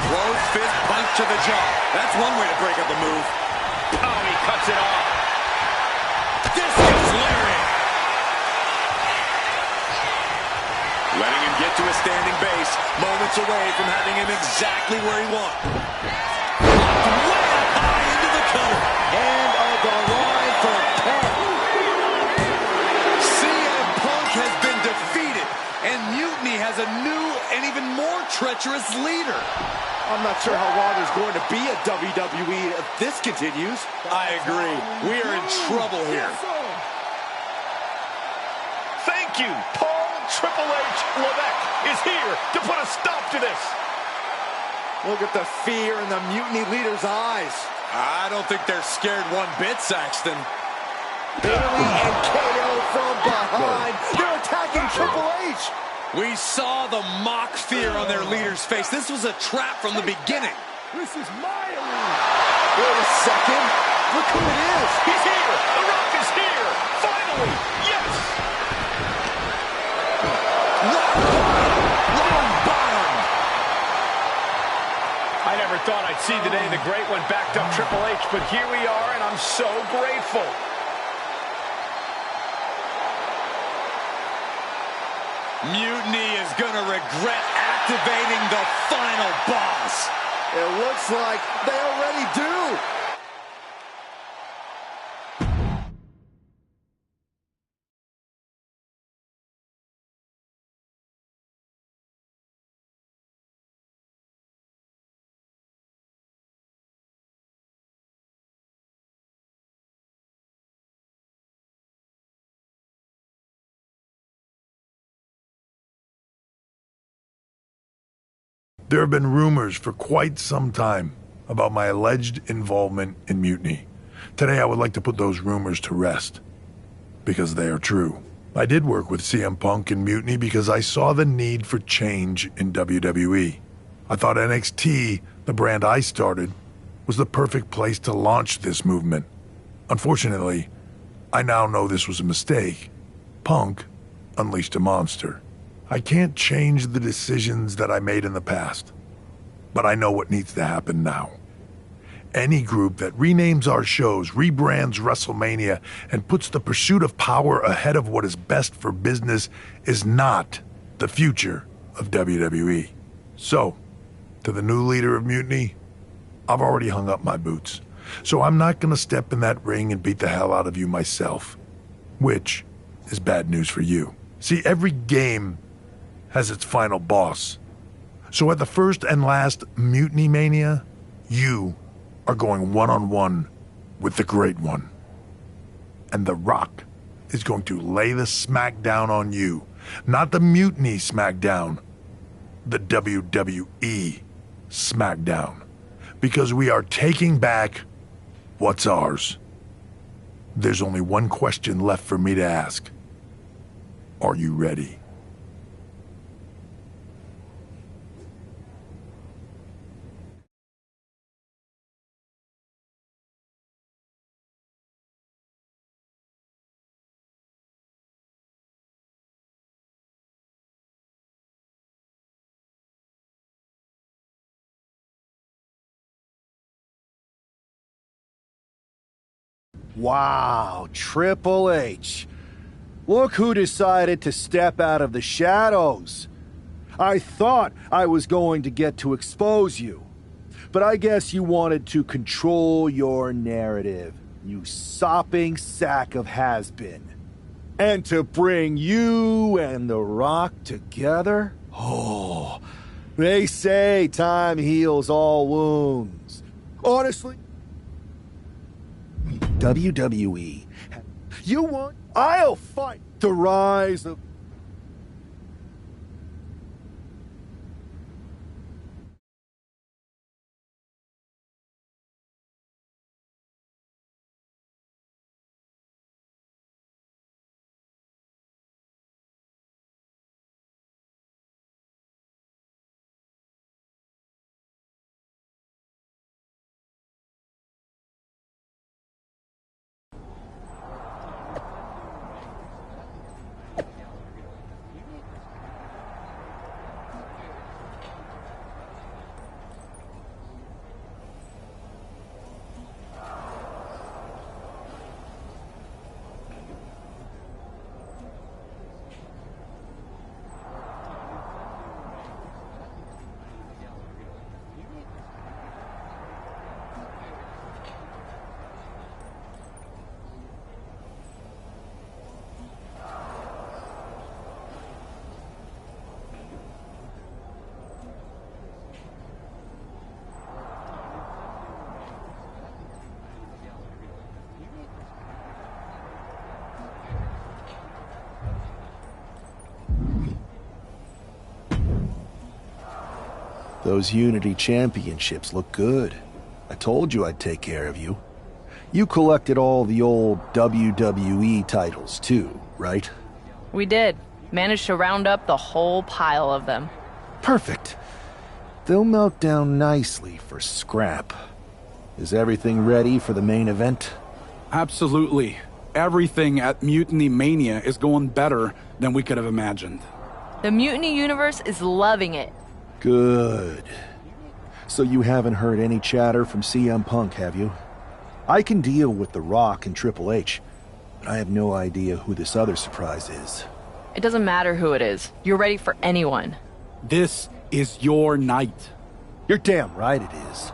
Close fist punch to the jaw. That's one way to break up a move. Oh, he cuts it off. Discus lariat. Letting him get to a standing base. Moments away from having him exactly where he wants. Way up high into the cutter. And on the line for 10. CM Punk has been defeated, and Mutiny has a new and even more treacherous leader. I'm not sure how long there's going to be a WWE if this continues. I agree. We are in trouble here. Thank you. Paul Triple H Levesque is here to put a stop to this. Look at the fear in the Mutiny leader's eyes. I don't think they're scared one bit, Saxton. Bailey and KO from behind. They're attacking Triple H. We saw the mock fear on their leader's face. This was a trap from the beginning. This is my arena. Wait a second. Look who it is. He's here. The Rock is here. Finally. Yes. Long bottom. I never thought I'd see the day the Great One backed up Triple H, but here we are, and I'm so grateful. Mutiny is going to regret activating the final boss. It looks like they already do. There have been rumors for quite some time about my alleged involvement in mutiny. Today I would like to put those rumors to rest, because they are true. I did work with CM Punk in mutiny because I saw the need for change in WWE. I thought NXT, the brand I started, was the perfect place to launch this movement. Unfortunately, I now know this was a mistake. Punk unleashed a monster. I can't change the decisions that I made in the past, but I know what needs to happen now. Any group that renames our shows, rebrands WrestleMania, and puts the pursuit of power ahead of what is best for business is not the future of WWE. So, to the new leader of Mutiny, I've already hung up my boots. So I'm not gonna step in that ring and beat the hell out of you myself, which is bad news for you. See, every game has its final boss. So at the first and last Mutiny Mania, you are going one-on-one with the Great One. And The Rock is going to lay the smackdown on you. Not the Mutiny smackdown, the WWE smackdown. Because we are taking back what's ours. There's only one question left for me to ask. Are you ready? Wow, Triple H. Look who decided to step out of the shadows. I thought I was going to get to expose you, but I guess you wanted to control your narrative, you sopping sack of has-been. And to bring you and The Rock together? Oh, they say time heals all wounds. Honestly, WWE. You want? I'll fight the rise of Those Unity Championships look good. I told you I'd take care of you. You collected all the old WWE titles too, right? We did. Managed to round up the whole pile of them. Perfect. They'll melt down nicely for scrap. Is everything ready for the main event? Absolutely. Everything at Mutiny Mania is going better than we could have imagined. The Mutiny Universe is loving it. Good. So you haven't heard any chatter from CM Punk, have you? I can deal with The Rock and Triple H, but I have no idea who this other surprise is. It doesn't matter who it is. You're ready for anyone. This is your night. You're damn right it is.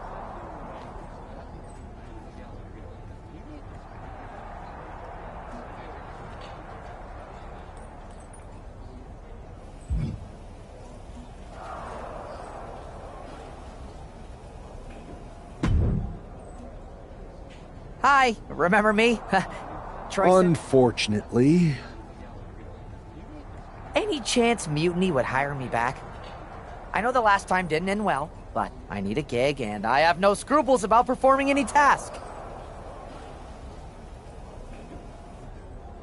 Hi, remember me? Troy. Unfortunately. Any chance Mutiny would hire me back? I know the last time didn't end well, but I need a gig and I have no scruples about performing any task.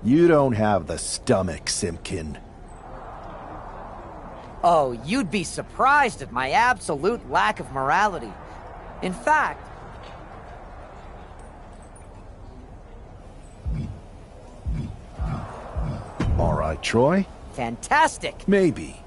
You don't have the stomach, Simpkin. Oh, you'd be surprised at my absolute lack of morality. In fact, all right, Troy. fantastic. Maybe.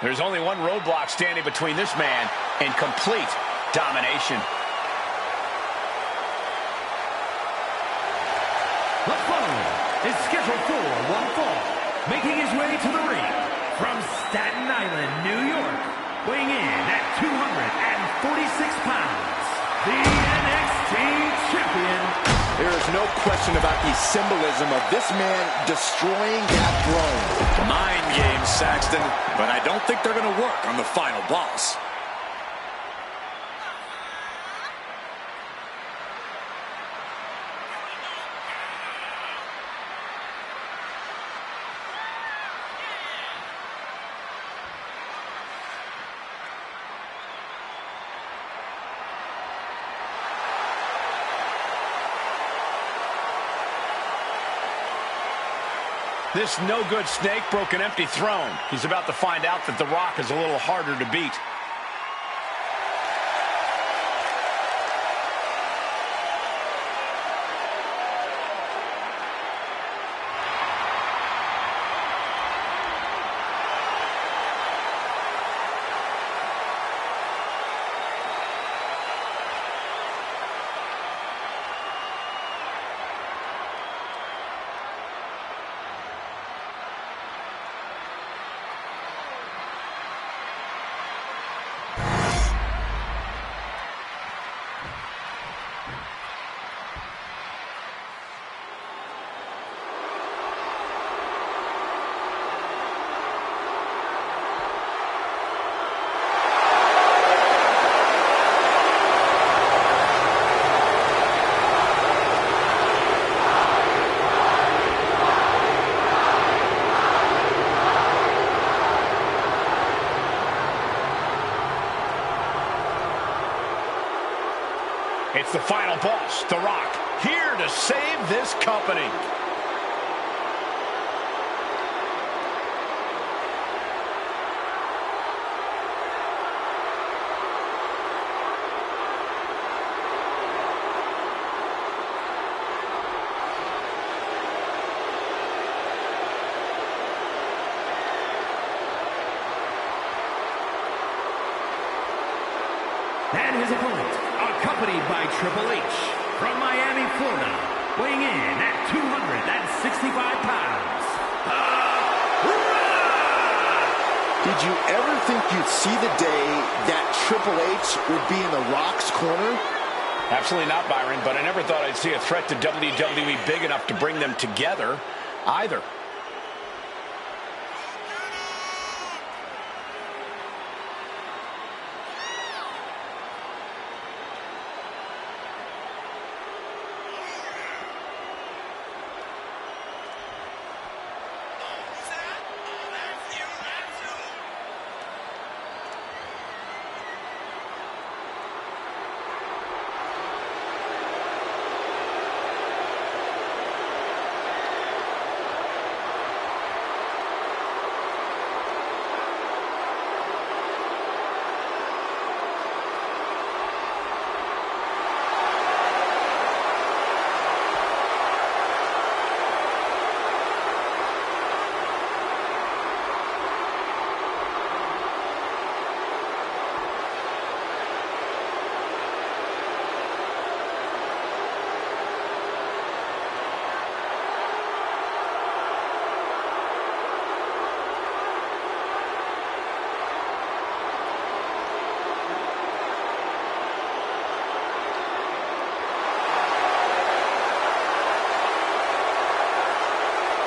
There's only one roadblock standing between this man and complete domination. The following is scheduled for one fall, making his way to the ring from Staten Island, New York, weighing in at 246 pounds, the NXT champion. There is no question about the symbolism of this man destroying that throne. Mind games, Saxton, but I don't think they're going to work on the final boss. This no-good snake broke an empty throne. He's about to find out that The Rock is a little harder to beat. final boss, The Rock, here to save this company. And his opponent, accompanied by Triple H, from Miami, Florida, weighing in at 265 pounds, The Rock! Did you ever think you'd see the day that Triple H would be in The Rock's corner? Absolutely not, Byron, but I never thought I'd see a threat to WWE big enough to bring them together either.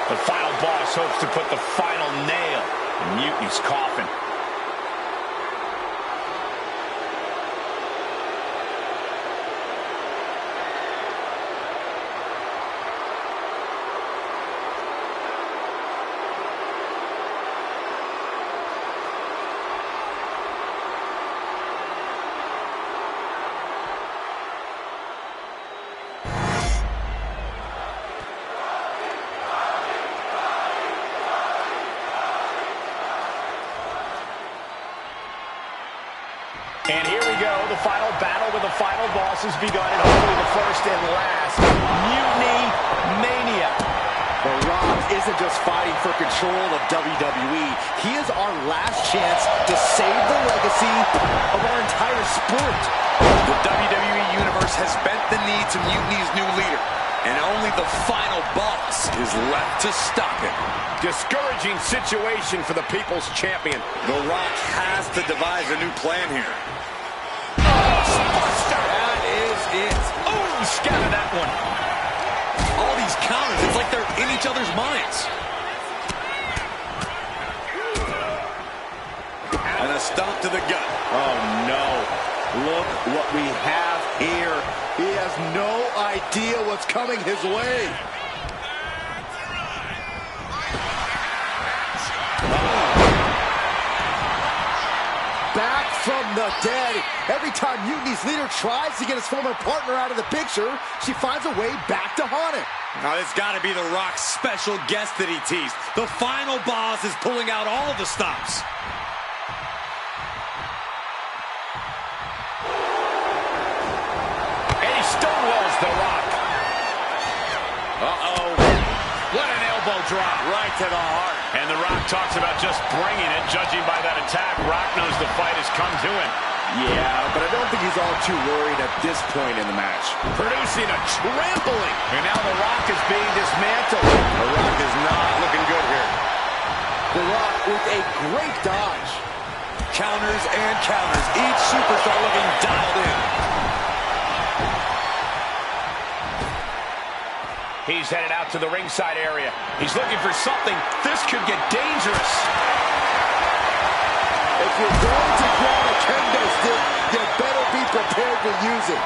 The final boss hopes to put the final nail in Mutiny's coffin. And here we go, the final battle with the final boss has begun, and hopefully the first and last Mutiny Mania. The Rock isn't just fighting for control of WWE. He is our last chance to save the legacy of our entire sport. The WWE Universe has bent the knee to Mutiny's new leader, and only the final boss is left to stop him. Discouraging situation for the People's Champion. The Rock has to devise a new plan here. That is it. Oh, scattered that one. All these counters, it's like they're in each other's minds. And a stomp to the gut. Oh, no. Look what we have here. He has no idea what's coming his way. Back from the dead. Every time Mutiny's leader tries to get his former partner out of the picture, she finds a way back to haunt him. Now, this got to be The Rock's special guest that he teased. The final boss is pulling out all the stops. And he stonewalls The Rock. Uh-oh. What an elbow drop. Right to the heart. And The Rock talks about just bringing it. Judging by that attack, Rock knows the fight has come to him. Yeah, but I don't think he's all too worried at this point in the match. Producing a trampling. And now The Rock is being dismantled. The Rock is not looking good here. The Rock with a great dodge. Counters and counters. Each superstar looking dialed in. He's headed out to the ringside area. He's looking for something. This could get dangerous. If you're going to grab a kendo stick, you better be prepared to use it.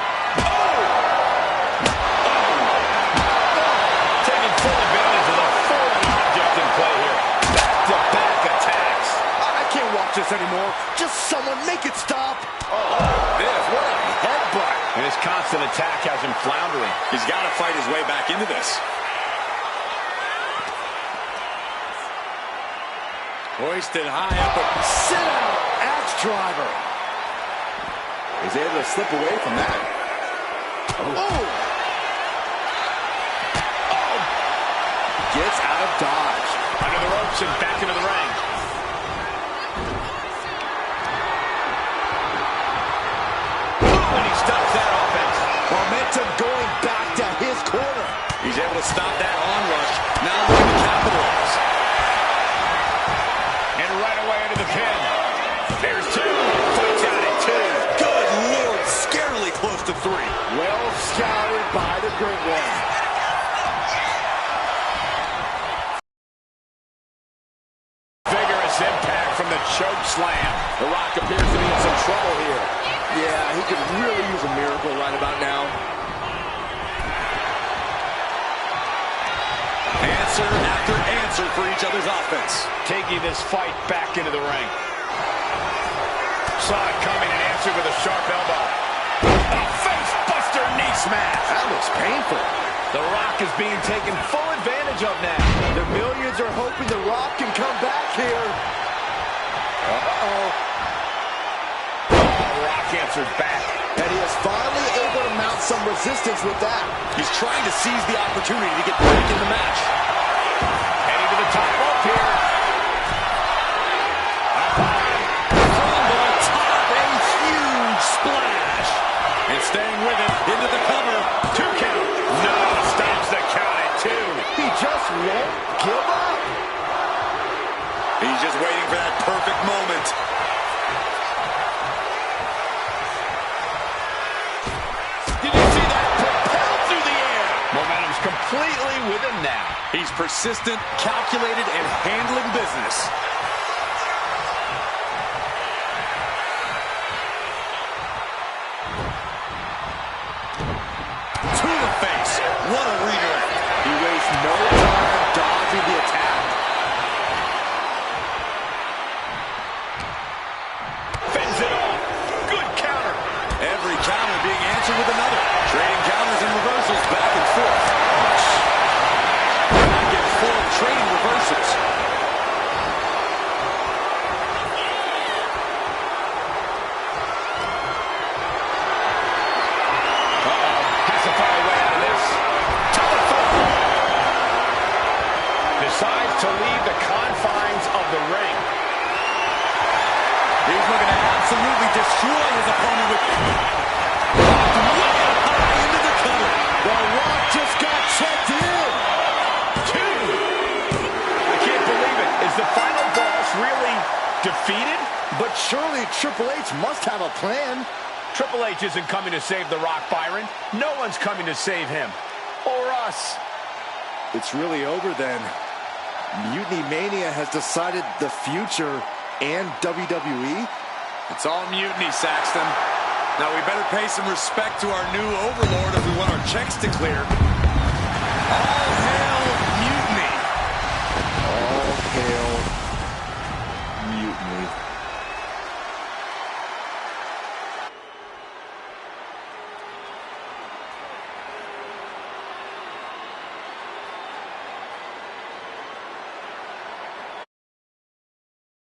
Taking full advantage of the foreign object in play here. Back-to-back attacks. I can't watch this anymore. Just someone make it stop. Oh, this, what a headbutt. And his constant attack has him floundering. He's got to fight his way back into this. Hoisted high up. Sit out, axe driver. He's able to slip away from that. Oh! Gets out of dodge. Under the ropes and back into the ring. And he stops that offense. Momentum going back to his corner. He's able to stop that onrush. Now looking to capitalize. And right away into the pin. There's two. Fights out at two. Good Lord, scarily close to three. Well scouted by the Great One. Vigorous impact from the choke slam. The Rock appears to be in some trouble here. Yeah, he could really use a miracle right about now. Answer after answer for each other's offense. Taking this fight back into the ring. Saw it coming and answered with a sharp elbow. A face buster knee smash. That looks painful. The Rock is being taken full advantage of now. The millions are hoping The Rock can come back here. Uh-oh. The Rock answers back. And he is finally able to mount some resistance with that. He's trying to seize the opportunity to get back in the match. Heading to the top rope here. From the top, a huge splash. And staying with it, into the cover. 2 count. No, stops the count at 2. He just won't give up. He's just waiting for that perfect moment. Did you see that? Propelled through the air. Momentum's completely with him now. He's persistent, calculated, and handling business. To the face. What a redirect. He wastes no time dodging the attack. Fends it off. Good counter. Every counter being answered with another. Trading counters and reversals back and forth. Not getting full of trading reversals. Has to find a way out of this. Telephone. Decides to leave the confines of the ring. He's looking to absolutely destroy his opponent with... Way up high into the cover. The Rock just got checked in. 2. I can't believe it. Is the final boss really defeated? But surely Triple H must have a plan. Triple H isn't coming to save The Rock, Byron. No one's coming to save him. Or us. It's really over then. Mutiny Mania has decided the future and WWE. It's all mutiny, Saxton. Now we better pay some respect to our new overlord if we want our checks to clear. All hail mutiny. All hail mutiny.